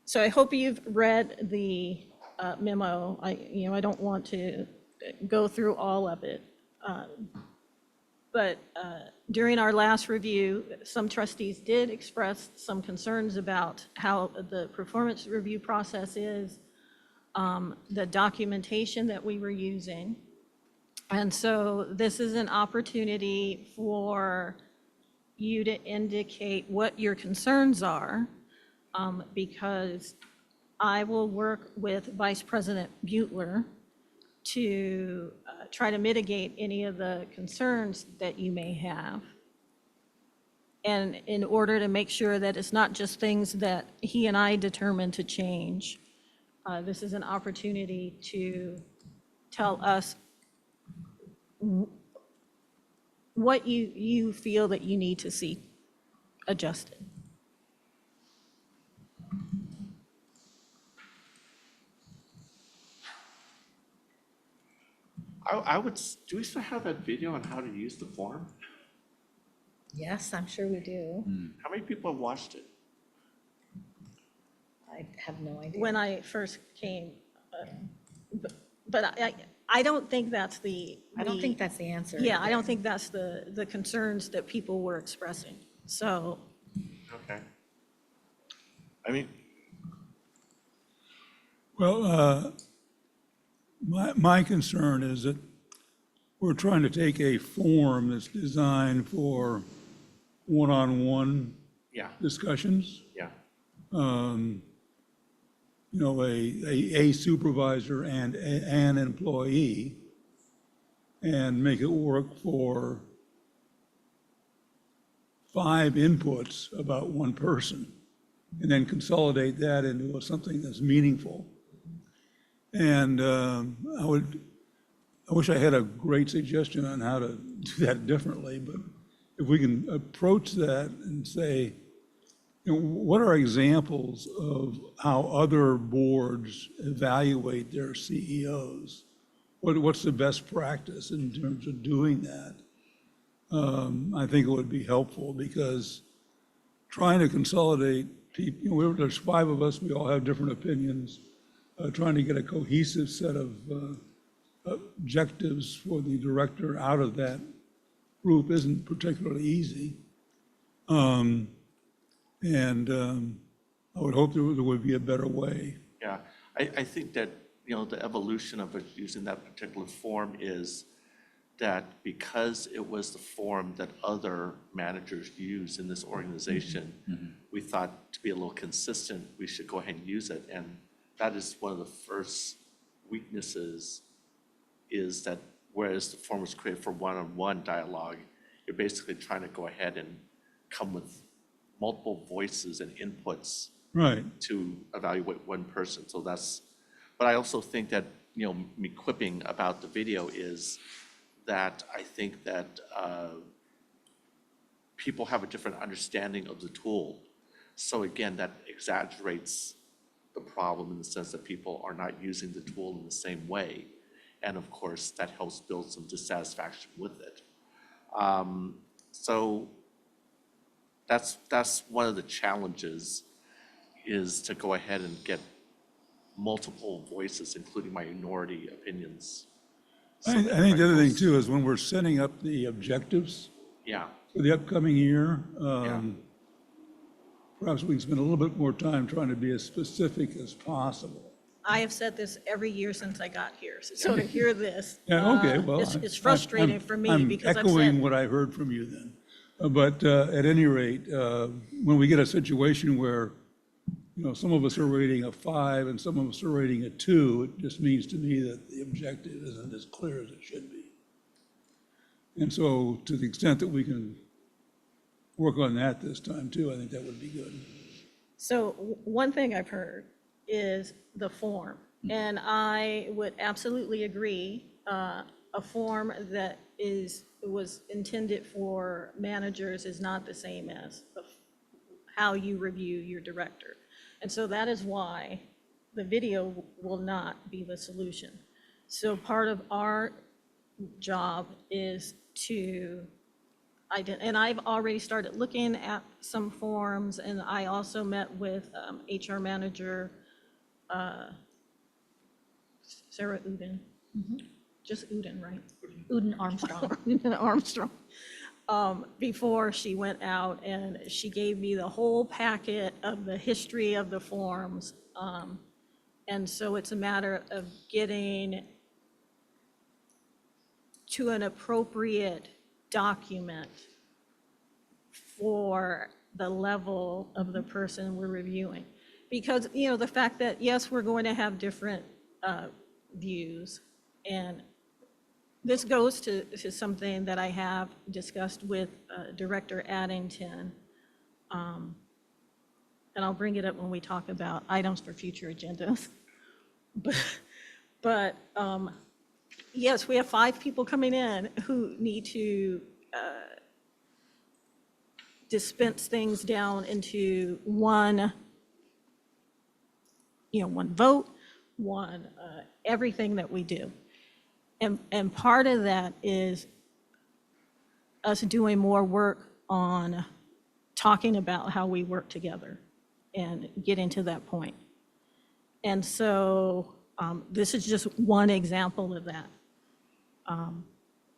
so I hope you've read the memo. I don't want to go through all of it. But during our last review, some trustees did express some concerns about how the performance review process is, the documentation that we were using. And so this is an opportunity for you to indicate what your concerns are, because I will work with Vice President Butler to try to mitigate any of the concerns that you may have. And in order to make sure that it's not just things that he and I determine to change, this is an opportunity to tell us what you feel that you need to see adjusted. Do we still have that video on how to use the form? Yes, I'm sure we do. How many people have watched it? I have no idea. When I first came, but I don't think that's I don't think that's the answer. Yeah, I don't think that's the concerns that people were expressing. So, Okay. I mean, Well, my concern is that we're trying to take a form that's designed for one-on-one yeah, discussions. yeah. A supervisor and an employee, and make it work for 5 inputs about one person, and then consolidate that into something that's meaningful. And I wish I had a great suggestion on how to do that differently, but if we can approach that and say, what are examples of how other boards evaluate their CEOs? What's the best practice in terms of doing that? I think it would be helpful, because trying to consolidate people, there's 5 of us, we all have different opinions. Trying to get a cohesive set of objectives for the director out of that group isn't particularly easy. I would hope there would be a better way. Yeah, I think that, the evolution of it using that particular form is that because it was the form that other managers use in this organization, we thought to be a little consistent, we should go ahead and use it. And that is one of the first weaknesses, is that whereas the form was created for one-on-one dialogue, you're basically trying to go ahead and come with multiple voices and inputs Right. to evaluate one person. So that's, but I also think that, me quipping about the video is that I think that people have a different understanding of the tool. So again, that exaggerates the problem in the sense that people are not using the tool in the same way. And of course, that helps build some dissatisfaction with it. So that's one of the challenges, is to go ahead and get multiple voices, including minority opinions. I think the other thing too is when we're setting up the objectives Yeah, for the upcoming year, Yeah. perhaps we can spend a little bit more time trying to be as specific as possible. I have said this every year since I got here, so to hear this. Yeah, okay, well. It's frustrating for me, because I've I'm echoing said, what I heard from you then. But at any rate, when we get a situation where, some of us are rating a 5 and some of us are rating a 2, it just means to me that the objective isn't as clear as it should be. And so to the extent that we can work on that this time too, I think that would be good. So one thing I've heard is the form, and I would absolutely agree. A form that was intended for managers is not the same as how you review your director. And so that is why the video will not be the solution. So part of our job is to and I've already started looking at some forms, and I also met with HR manager Sarah Uden. Just Uden, right? Uden Armstrong. Uden Armstrong. Before she went out, and she gave me the whole packet of the history of the forms. And so it's a matter of getting to an appropriate document for the level of the person we're reviewing. Because, the fact that, yes, we're going to have different views, and this goes to something that I have discussed with Director Addington, and I'll bring it up when we talk about items for future agendas. But yes, we have 5 people coming in who need to dispense things down into one vote, everything that we do. And part of that is us doing more work on talking about how we work together and getting to that point. And so this is just one example of that.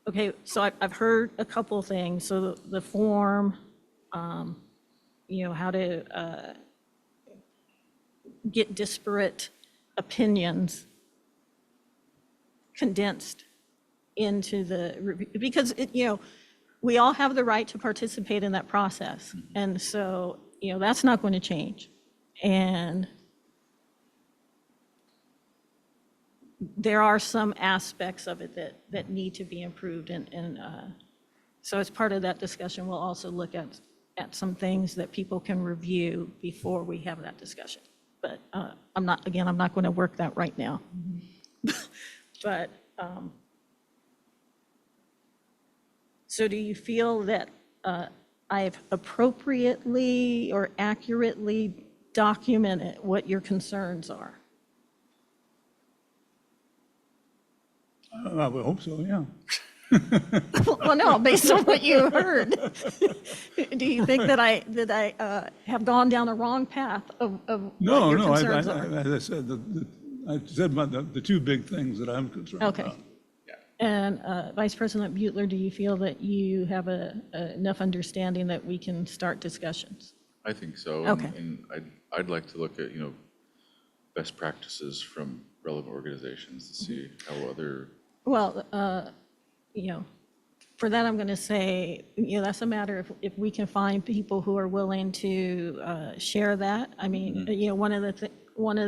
Okay, so I've heard a couple of things. So the form, how to get disparate opinions condensed into the review, because we all have the right to participate in that process. And so, that's not going to change. And there are some aspects of it that need to be improved. And so as part of that discussion, we'll also look at some things that people can review before we have that discussion. But I'm not going to work that right now. But so do you feel that I've appropriately or accurately documented what your concerns are? I would hope so, yeah. Well, no, based on what you heard. Do you think that I have gone down a wrong path of what your concerns are? As I said about the 2 big things that I'm concerned about. Okay. And Vice President Butler, do you feel that you have enough understanding that we can start discussions? I think so. Okay. And I'd like to look at, best practices from relevant organizations to see how other. Well, for that, I'm going to say, that's a matter of if we can find people who are willing to share that. I mean, one of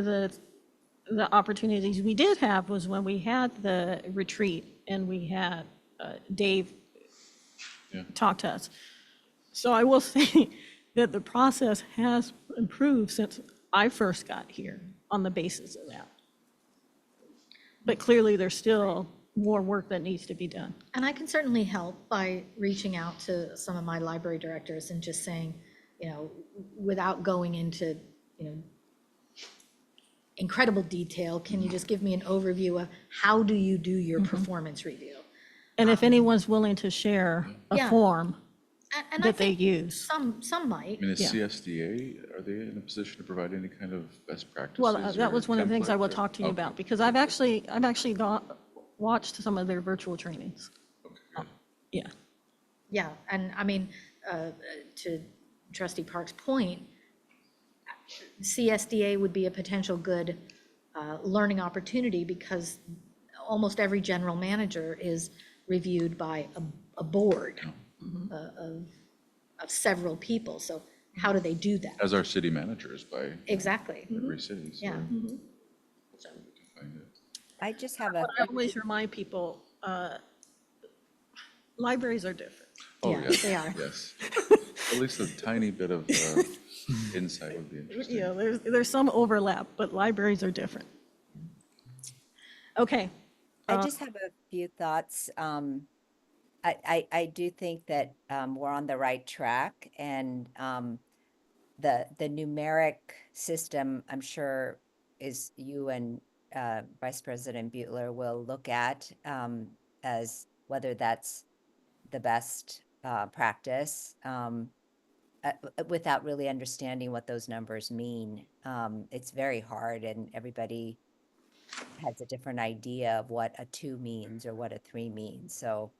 the opportunities we did have was when we had the retreat and we had Dave talk to us. So I will say that the process has improved since I first got here on the basis of that. But clearly, there's still more work that needs to be done. And I can certainly help by reaching out to some of my library directors and just saying, without going into, incredible detail, can you just give me an overview of how do you do your performance review? And if anyone's willing to share a Yeah. form And I that they think use. some might. I mean, is Yeah. CSDA, are they in a position to provide any kind of best practices? Well, that was one of the things I will template or- talk to you Okay. about, because I've actually watched some of their virtual trainings. Okay, good. Yeah. Yeah, and I mean, to Trustee Park's point, CSDA would be a potential good learning opportunity because almost every general manager is reviewed by a board of several people. So how do they do that? As our city managers by Exactly. every city. So Yeah. so we can find it. I just have a I always remind people, Libraries are different. Oh, Yeah, yes, they are. yes. At least a tiny bit of insight would be interesting. You know, there's some overlap, but libraries are different. Okay, I just have a few thoughts. I do think that we're on the right track, and the numeric system, I'm sure, is you and Vice President Butler will look at as whether that's the best practice without really understanding what those numbers mean. It's very hard, and everybody has a different idea of what a 2 means or what a 3 means. So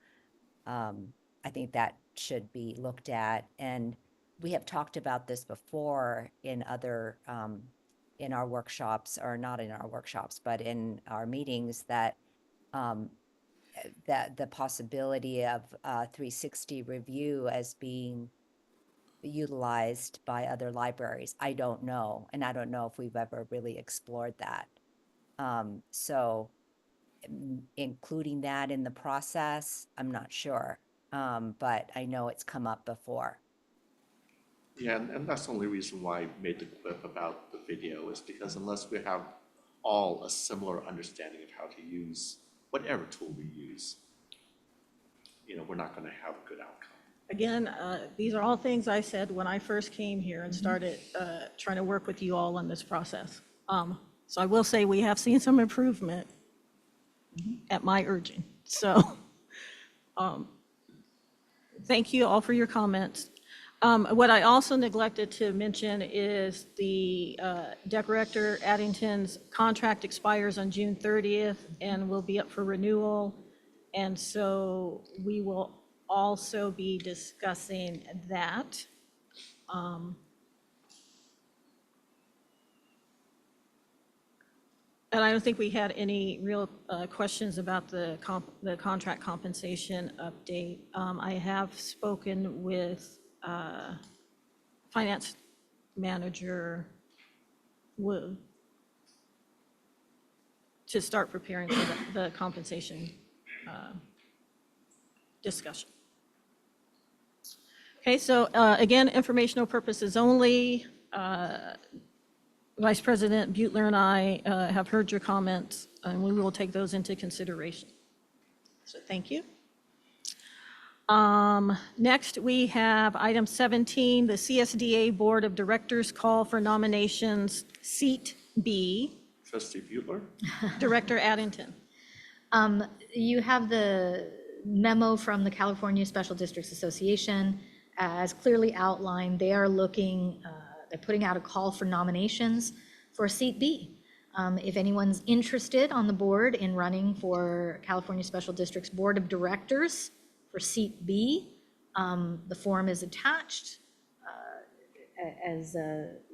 I think that should be looked at. And we have talked about this before in other, in our workshops, or not in our workshops, but in our meetings, that that the possibility of 360 review as being utilized by other libraries. I don't know, and I don't know if we've ever really explored that. So including that in the process, I'm not sure. But I know it's come up before. Yeah, and that's the only reason why I made the clip about the video, is because unless we have all a similar understanding of how to use whatever tool we use, you know, we're not going to have a good outcome. again, these are all things I said when I first came here and started trying to work with you all on this process. So I will say we have seen some improvement at my urging. So thank you all for your comments. What I also neglected to mention is the Director Addington's contract expires on June 30th and will be up for renewal. And so we will also be discussing that. And I don't think we had any real questions about the contract compensation update. I have spoken with Finance Manager Wu to start preparing for the compensation discussion. Okay, so again, informational purposes only. Vice President Butler and I have heard your comments, and we will take those into consideration. So thank you. Next, we have item 17, the CSDA Board of Directors call for nominations, seat B. Trustee Butler? Director Addington. You have the memo from the California Special Districts Association. As clearly outlined, they are looking, they're putting out a call for nominations for seat B. If anyone's interested on the board in running for California Special Districts Board of Directors for seat B, the form is attached. As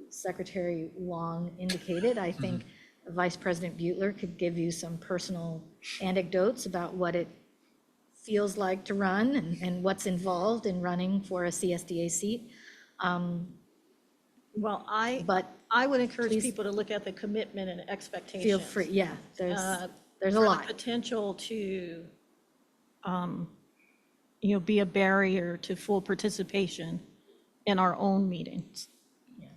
Secretary Wong indicated, I think Vice President Butler could give you some personal anecdotes about what it feels like to run and what's involved in running for a CSDA seat. Well, I would encourage people to look at the commitment and expectations. Feel free, yeah, there's a for the lot. potential to, you know, be a barrier to full participation in our own meetings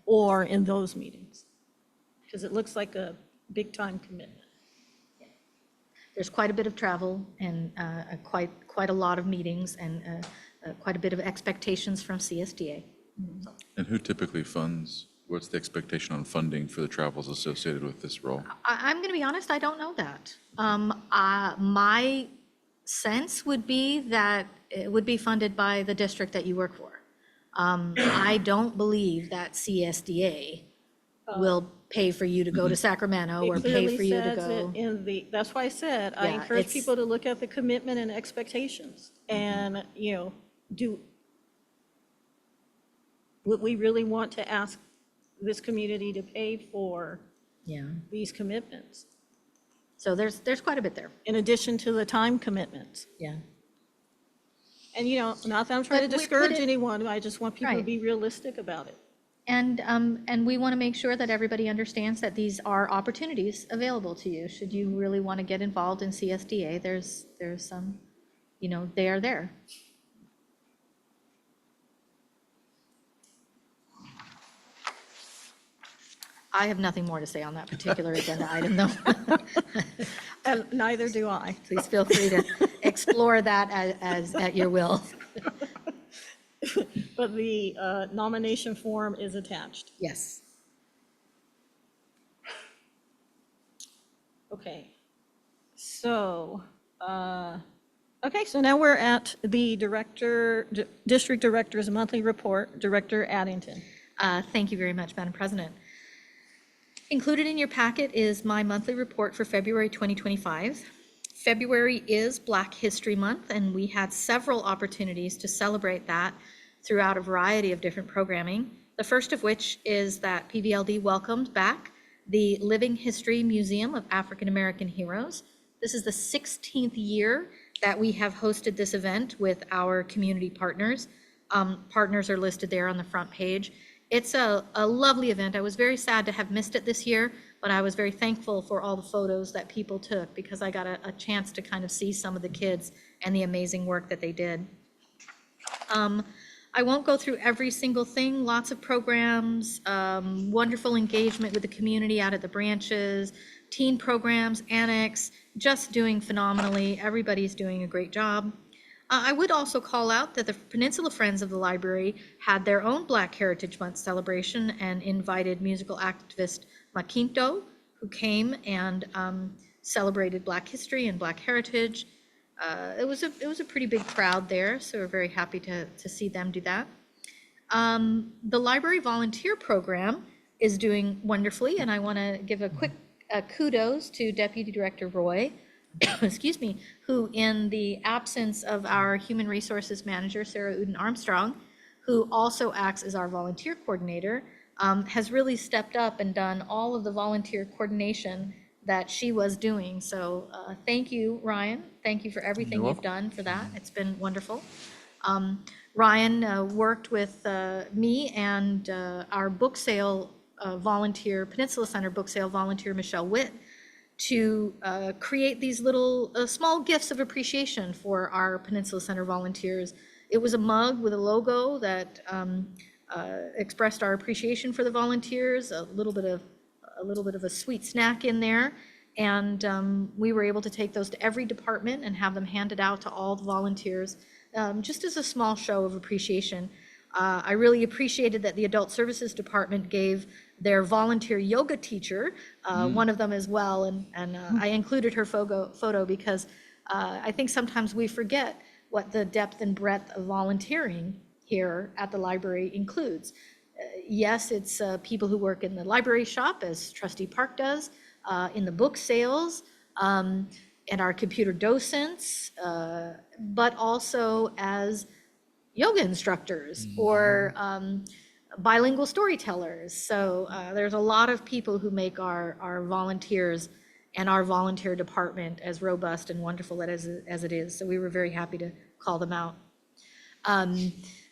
or in those meetings, because it looks like a big-time commitment. There's quite a bit of travel and quite a lot of meetings and quite a bit of expectations from CSDA. And who typically funds, what's the expectation on funding for the travels associated with this role? I'm going to be honest, I don't know that. My sense would be that it would be funded by the district that you work for. I don't believe that CSDA will pay for you to go to Sacramento or It pay clearly for you to says go. it in the, that's why I said, I Yeah, encourage it's- people to look at the commitment and expectations and, you know, would we really want to ask this community to pay for Yeah, these commitments, so there's quite a bit there, in addition to the time commitments? yeah. And, you know, not that I'm trying to But discourage anyone, I just want people to Right. be realistic about it. And we want to make sure that everybody understands that these are opportunities available to you. Should you really want to get involved in CSDA, there's some, they are there. I have nothing more to say on that particular agenda item, though. And neither do I. Please feel free to explore that as at your will. But the nomination form is attached. Yes. Okay. So, okay, so now we're at the district director's monthly report. Director Addington. Thank you very much, Madam President. Included in your packet is my monthly report for February 2025. February is Black History Month, and we had several opportunities to celebrate that throughout a variety of different programming. The first of which is that PVLD welcomed back the Living History Museum of African American Heroes. This is the 16th year that we have hosted this event with our community partners. Partners are listed there on the front page. It's a lovely event. I was very sad to have missed it this year, but I was very thankful for all the photos that people took because I got a chance to kind of see some of the kids and the amazing work that they did. I won't go through every single thing, lots of programs, wonderful engagement with the community out at the branches, teen programs, annex, just doing phenomenally. Everybody's doing a great job. I would also call out that the Peninsula Friends of the Library had their own Black Heritage Month celebration and invited musical activist Maquinto, who came and celebrated Black history and Black heritage. It was a pretty big crowd there, so we're very happy to see them do that. The library volunteer program is doing wonderfully, and I want to give a quick kudos to Deputy Director Roy, excuse me, who in the absence of our Human Resources Manager, Sarah Uden Armstrong, who also acts as our volunteer coordinator, has really stepped up and done all of the volunteer coordination that she was doing. So thank you, Ryan. Thank you for everything you've done for that. It's been wonderful. Ryan worked with me and our book sale volunteer, Peninsula Center book sale volunteer, Michelle Witt, to create these little small gifts of appreciation for our Peninsula Center volunteers. It was a mug with a logo that expressed our appreciation for the volunteers, a little bit of a sweet snack in there. And we were able to take those to every department and have them handed out to all the volunteers, just as a small show of appreciation. I really appreciated that the Adult Services Department gave their volunteer yoga teacher one of them as well. And I included her photo because I think sometimes we forget what the depth and breadth of volunteering here at the library includes. Yes, it's people who work in the library shop, as Trustee Park does, in the book sales, and our computer docents, but also as yoga instructors or bilingual storytellers. So there's a lot of people who make our volunteers and our volunteer department as robust and wonderful as it is. So we were very happy to call them out.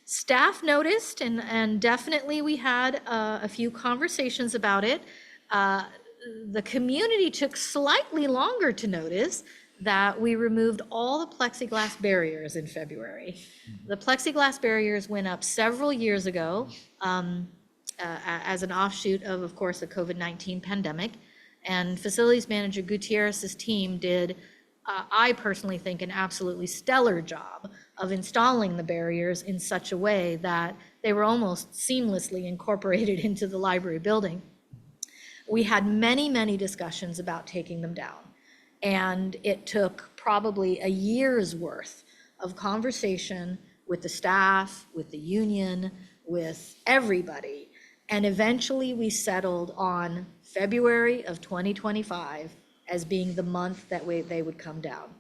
Staff noticed, and definitely we had a few conversations about it. The community took slightly longer to notice that we removed all the plexiglass barriers in February. The plexiglass barriers went up several years ago as an offshoot of course, the COVID-19 pandemic. And Facilities Manager Gutierrez's team did, I personally think, an absolutely stellar job of installing the barriers in such a way that they were almost seamlessly incorporated into the library building. We had many, many discussions about taking them down. And it took probably a year's worth of conversation with the staff, with the union, with everybody. And eventually we settled on February of 2025 as being the month that they would come down.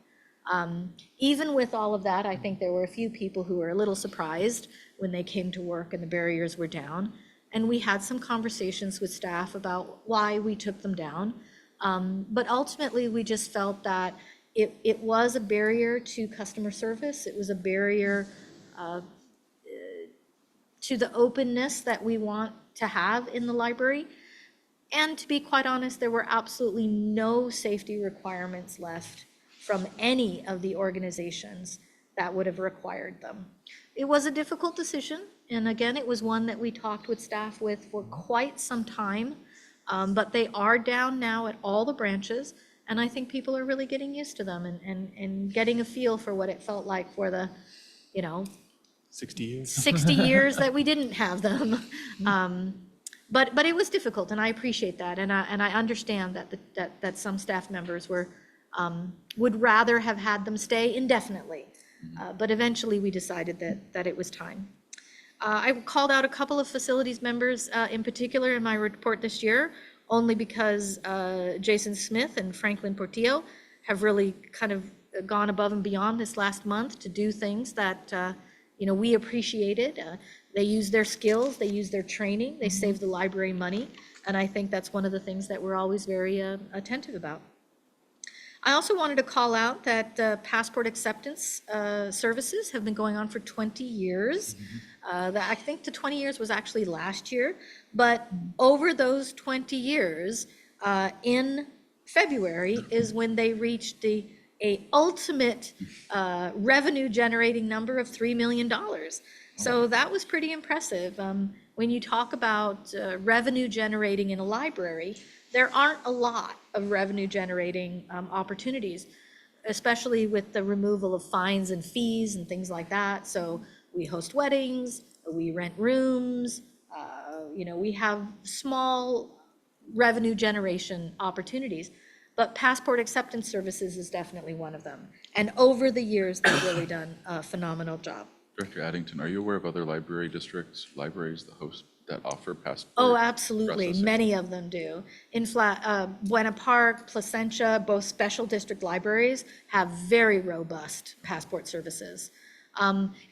Even with all of that, I think there were a few people who were a little surprised when they came to work and the barriers were down. And we had some conversations with staff about why we took them down. But ultimately, we just felt that it was a barrier to customer service. It was a barrier to the openness that we want to have in the library. And to be quite honest, there were absolutely no safety requirements left from any of the organizations that would have required them. It was a difficult decision, and again, it was one that we talked with staff with for quite some time. But they are down now at all the branches, and I think people are really getting used to them and getting a feel for what it felt like for the, 60 years. 60 years that we didn't have them. But it was difficult, and I appreciate that, and I understand that some staff members would rather have had them stay indefinitely. But eventually, we decided that it was time. I called out a couple of facilities members in particular in my report this year, only because Jason Smith and Franklin Portillo have really kind of gone above and beyond this last month to do things that we appreciated. They use their skills, they use their training, they save the library money, and I think that's one of the things that we're always very attentive about. I also wanted to call out that passport acceptance services have been going on for 20 years. I think the 20 years was actually last year, but over those 20 years, in February is when they reached a ultimate revenue generating number of $3 million. So that was pretty impressive. When you talk about revenue generating in a library, there aren't a lot of revenue generating opportunities, especially with the removal of fines and fees and things like that. So we host weddings, we rent rooms, we have small revenue generation opportunities, but passport acceptance services is definitely one of them. And over the years, they've really done a phenomenal job. Director Addington, are you aware of other library districts, libraries that offer passport? Oh, absolutely. processing? Many of them do. In Buena Park, Placentia, both special district libraries have very robust passport services.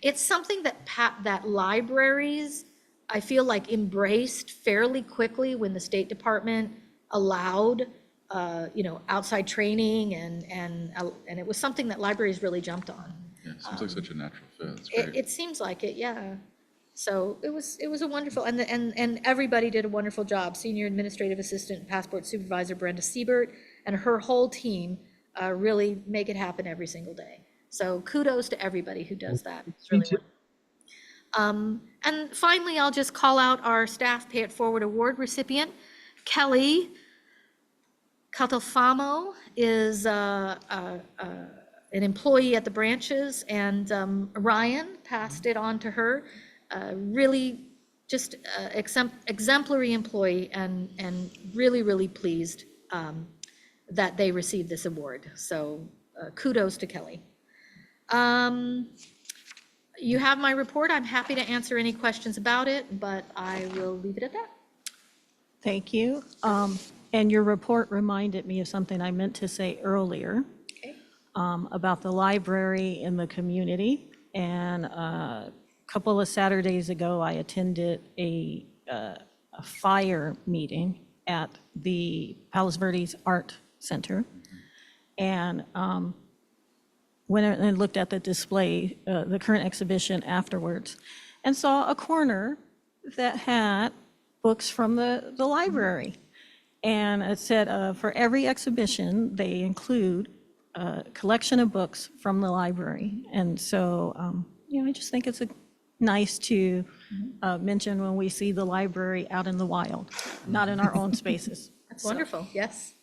It's something that libraries, I feel like, embraced fairly quickly when the State Department allowed, outside training, and it was something that libraries really jumped on. Yeah, seems like such a natural fit. That's great. It seems like it, yeah. So it was a wonderful, and everybody did a wonderful job. Senior Administrative Assistant Passport Supervisor Brenda Siebert and her whole team really make it happen every single day. So kudos to everybody who does that. It's really wonderful. And finally, I'll just call out our Staff Pay It Forward Award recipient, Kelly Catalfamo is an employee at the branches, and Ryan passed it on to her. Really just exemplary employee, and really, really pleased that they received this award. So kudos to Kelly. You have my report. I'm happy to answer any questions about it, but I will leave it at that. Thank you. And your report reminded me of something I meant to say earlier about the library in the community. And a couple of Saturdays ago, I attended a fire meeting at the Palos Verdes Art Center. And went and looked at the display, the current exhibition afterwards, and saw a corner that had books from the library. And it said for every exhibition, they include a collection of books from the library. And so, I just think it's nice to mention when we see the library out in the wild, not in our own spaces. That's wonderful, yes.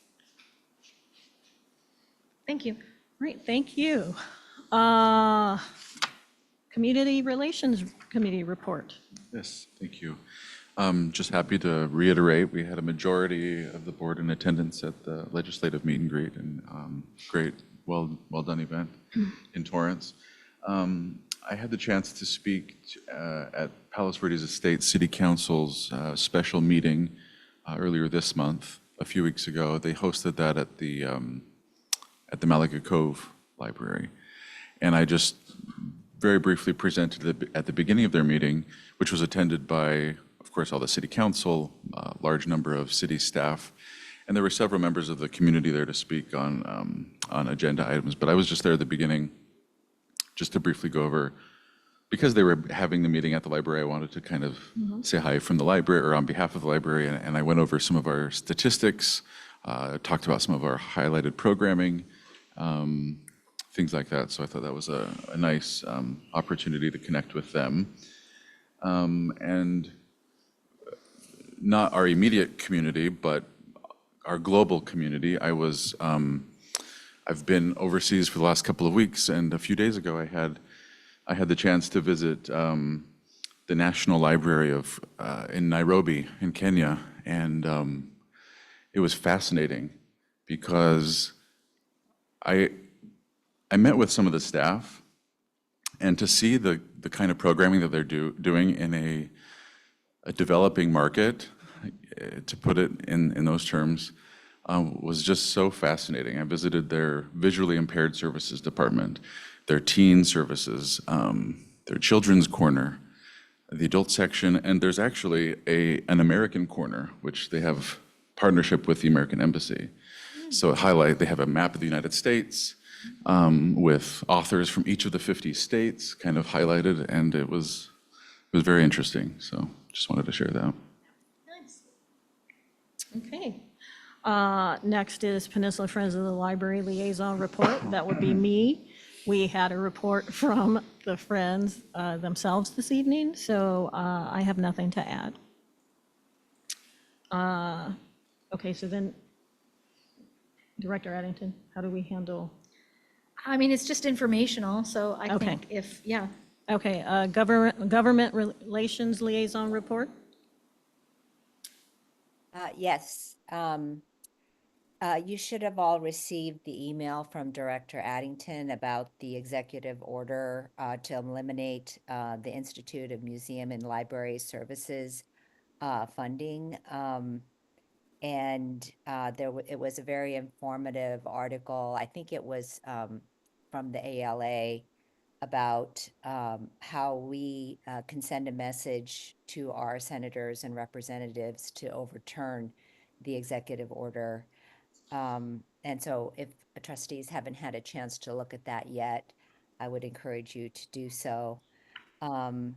Thank you. Great, thank you. Community Relations Committee report. Yes, thank you. Just happy to reiterate, we had a majority of the board in attendance at the legislative meet and greet, and great, well done event in Torrance. I had the chance to speak at Palos Verdes Estate City Council's special meeting earlier this month. A few weeks ago, they hosted that at the Malaga Cove Library, and I just very briefly presented at the beginning of their meeting, which was attended by, of course, all the city council, a large number of city staff, and there were several members of the community there to speak on agenda items. But I was just there at the beginning, just to briefly go over, because they were having the meeting at the library, I wanted to kind of say hi from the library or on behalf of the library, and I went over some of our statistics, talked about some of our highlighted programming, things like that. So I thought that was a nice opportunity to connect with them. And not our immediate community, but our global community. I've been overseas for the last couple of weeks, and a few days ago I had the chance to visit the National Library in Nairobi, in Kenya, and it was fascinating because I met with some of the staff, and to see the kind of programming that they're doing in a developing market, to put it in those terms, was just so fascinating. I visited their visually impaired services department, their teen services, their children's corner, the adult section, and there's actually an American corner, which they have partnership with the American Embassy. So they have a map of the United States with authors from each of the 50 states kind of highlighted, and it was very interesting. So just wanted to share that. Nice. Okay. Next is Peninsula Friends of the Library Liaison Report. That would be me. We had a report from the Friends themselves this evening, so I have nothing to add. Okay, so then, Director Addington, how do we handle? I mean, it's just informational, so I Okay. think yeah. Okay, Government Relations Liaison Report? Yes. You should have all received the email from Director Addington about the executive order to eliminate the Institute of Museum and Library Services funding. And it was a very informative article. I think it was from the ALA about how we can send a message to our senators and representatives to overturn the executive order. And so if trustees haven't had a chance to look at that yet, I would encourage you to do so. One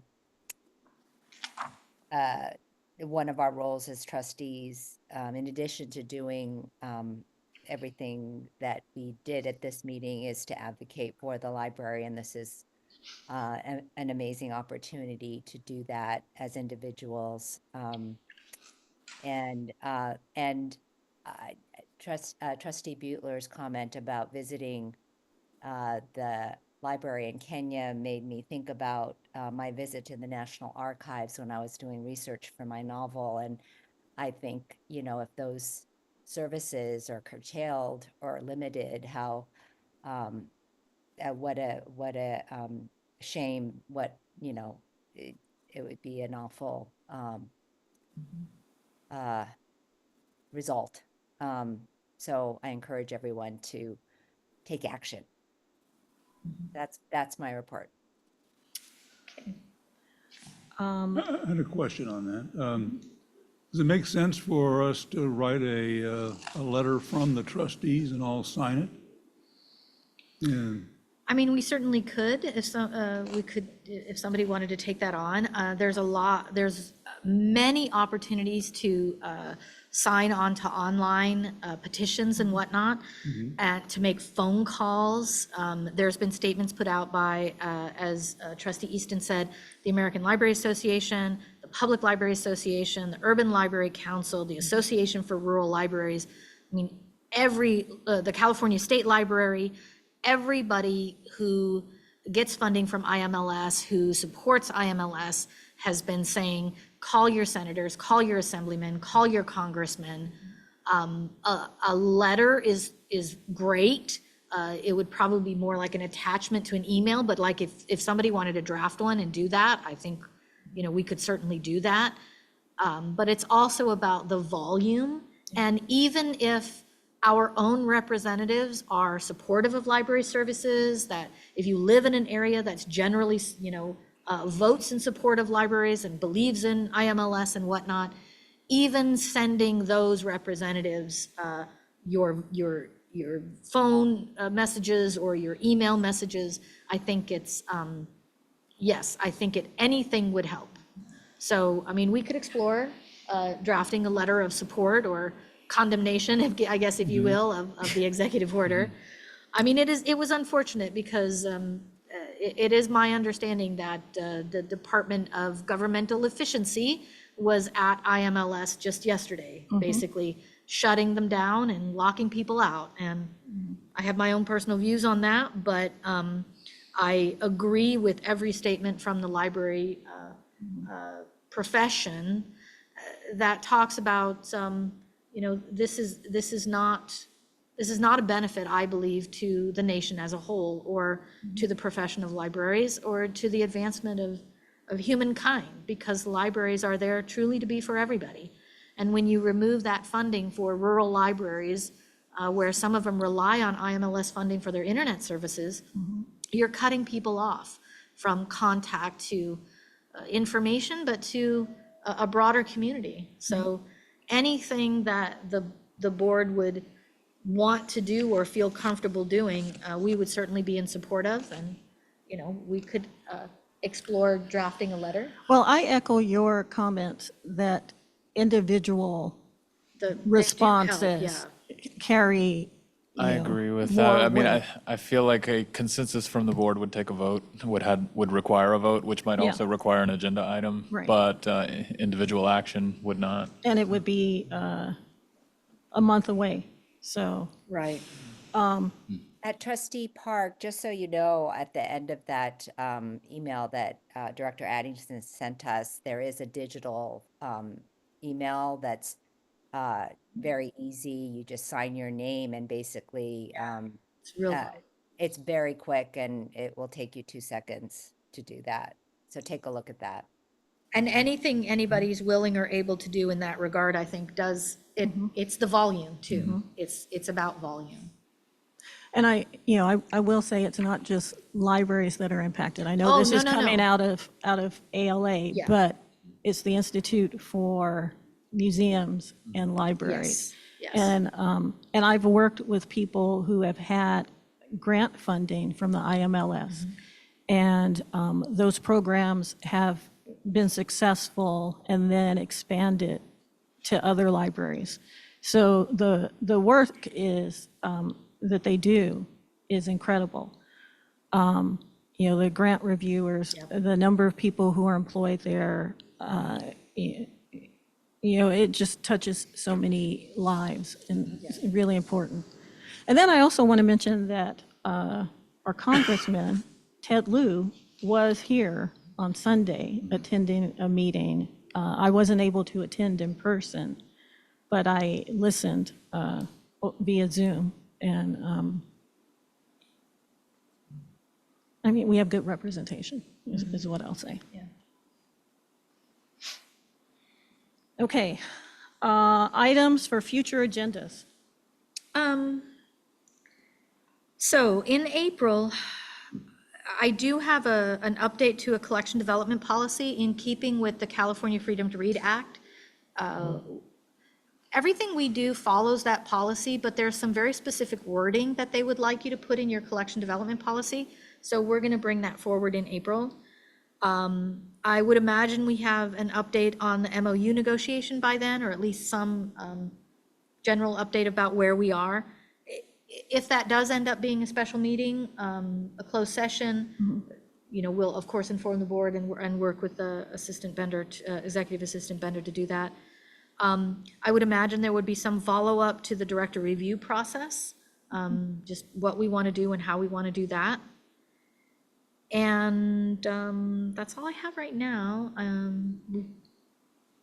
of our roles as trustees, in addition to doing everything that we did at this meeting, is to advocate for the library. And this is an amazing opportunity to do that as individuals. Trustee Butler's comment about visiting the library in Kenya made me think about my visit to the National Archives when I was doing research for my novel. And I think, if those services are curtailed or limited, how what a shame, it would be an awful result. So I encourage everyone to take action. That's my report. I had a question on that. Does it make sense for us to write a letter from the trustees and all sign it? Yeah. I mean, we certainly could if somebody wanted to take that on. There's many opportunities to sign on to online petitions and whatnot, and to make phone calls. There's been statements put out by, as Trustee Easton said, the American Library Association, the Public Library Association, the Urban Library Council, the Association for Rural Libraries. I mean, the California State Library, everybody who gets funding from IMLS, who supports IMLS, has been saying, call your senators, call your assemblymen, call your congressmen. A letter is great. It would probably be more like an attachment to an email, but like if somebody wanted to draft one and do that, I think, we could certainly do that. But it's also about the volume. And even if our own representatives are supportive of library services, that if you live in an area that's generally, votes in support of libraries and believes in IMLS and whatnot, even sending those representatives your phone messages or your email messages, I think it's, yes, I think anything would help. So, I mean, we could explore drafting a letter of support or condemnation, if you will, of the executive order. I mean, it was unfortunate because it is my understanding that the Department of Governmental Efficiency was at IMLS just yesterday, basically shutting them down and locking people out. And I have my own personal views on that, but I agree with every statement from the library profession that talks about, this is not a benefit, I believe, to the nation as a whole, or to the profession of libraries, or to the advancement of humankind, because libraries are there truly to be for everybody. And when you remove that funding for rural libraries, where some of them rely on IMLS funding for their internet services, you're cutting people off from contact to information, but to a broader community. So anything that the board would want to do or feel comfortable doing, we would certainly be in support of, and, we could explore drafting a letter. Well, I echo your comments that individual They do help, responses carry, I agree with more that. I mean, weight. I feel like a consensus from the board would take a vote, would require a vote, which might Yeah. also require an agenda item. Right. But individual action would not. And it would be a month away, so. Right. At Trustee Park, just so you know, at the end of that email that Director Addington sent us, there is a digital email that's very easy. You just sign your name and basically It's real. it's very quick and it will take you 2 seconds to do that. So take a look at that. And anything anybody's willing or able to do in that regard, I think it's the volume too. It's about volume. And I will say it's not just libraries that are impacted. I know Oh, this no, is no, coming no. out of ALA, Yeah. but it's the Institute for Museums and Libraries. Yes. And I've worked with people who have had grant funding from the IMLS. And those programs have been successful and then expanded to other libraries. So the work is, that they do is incredible. The grant reviewers, the number of people who are employed there, it just touches so many lives, and it's really important. And then I also want to mention that our congressman, Ted Lieu, was here on Sunday attending a meeting. I wasn't able to attend in person, but I listened via Zoom. And I mean, we have good representation, is what I'll say. Yeah. Okay, items for future agendas. So in April, I do have an update to a collection development policy in keeping with the California Freedom to Read Act. Everything we do follows that policy, but there's some very specific wording that they would like you to put in your collection development policy. So we're going to bring that forward in April. I would imagine we have an update on the MOU negotiation by then, or at least some general update about where we are. If that does end up being a special meeting, a closed session, we'll of course inform the board and work with the executive assistant vendor to do that. I would imagine there would be some follow-up to the director review process, just what we want to do and how we want to do that. And that's all I have right now.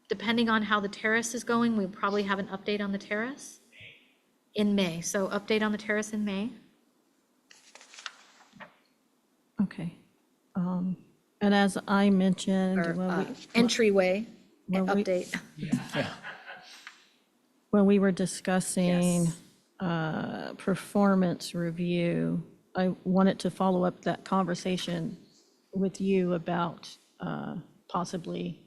Depending on how the terrace is going, we'll probably have an update on the terrace in May. So update on the terrace in May. Okay. And as I mentioned, Or entryway when we- update. when we were discussing performance review, I wanted to follow up that conversation with you about possibly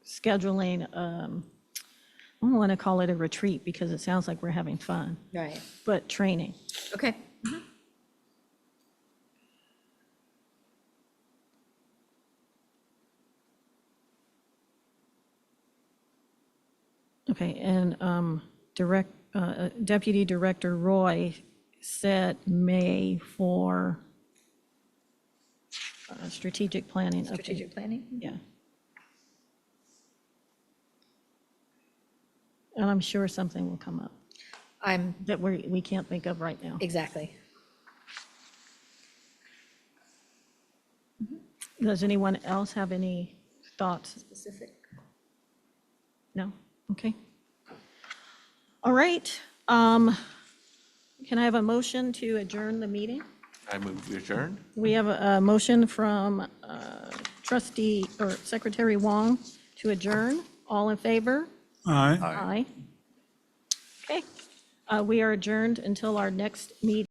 scheduling, I don't want to call it a retreat because it sounds like we're having fun, Right. but training. Okay. Okay, and Deputy Director Roy set May for strategic planning. update. Strategic planning? Yeah. And I'm sure something will come up I'm, that we can't think of right now. exactly. Does anyone else have any thoughts? Specific. No? Okay. All right. Can I have a motion to adjourn the meeting? I move we adjourn. We have a motion from trustee or Secretary Wong to adjourn. All in favor? Aye. Aye. Okay. We are adjourned until our next meeting.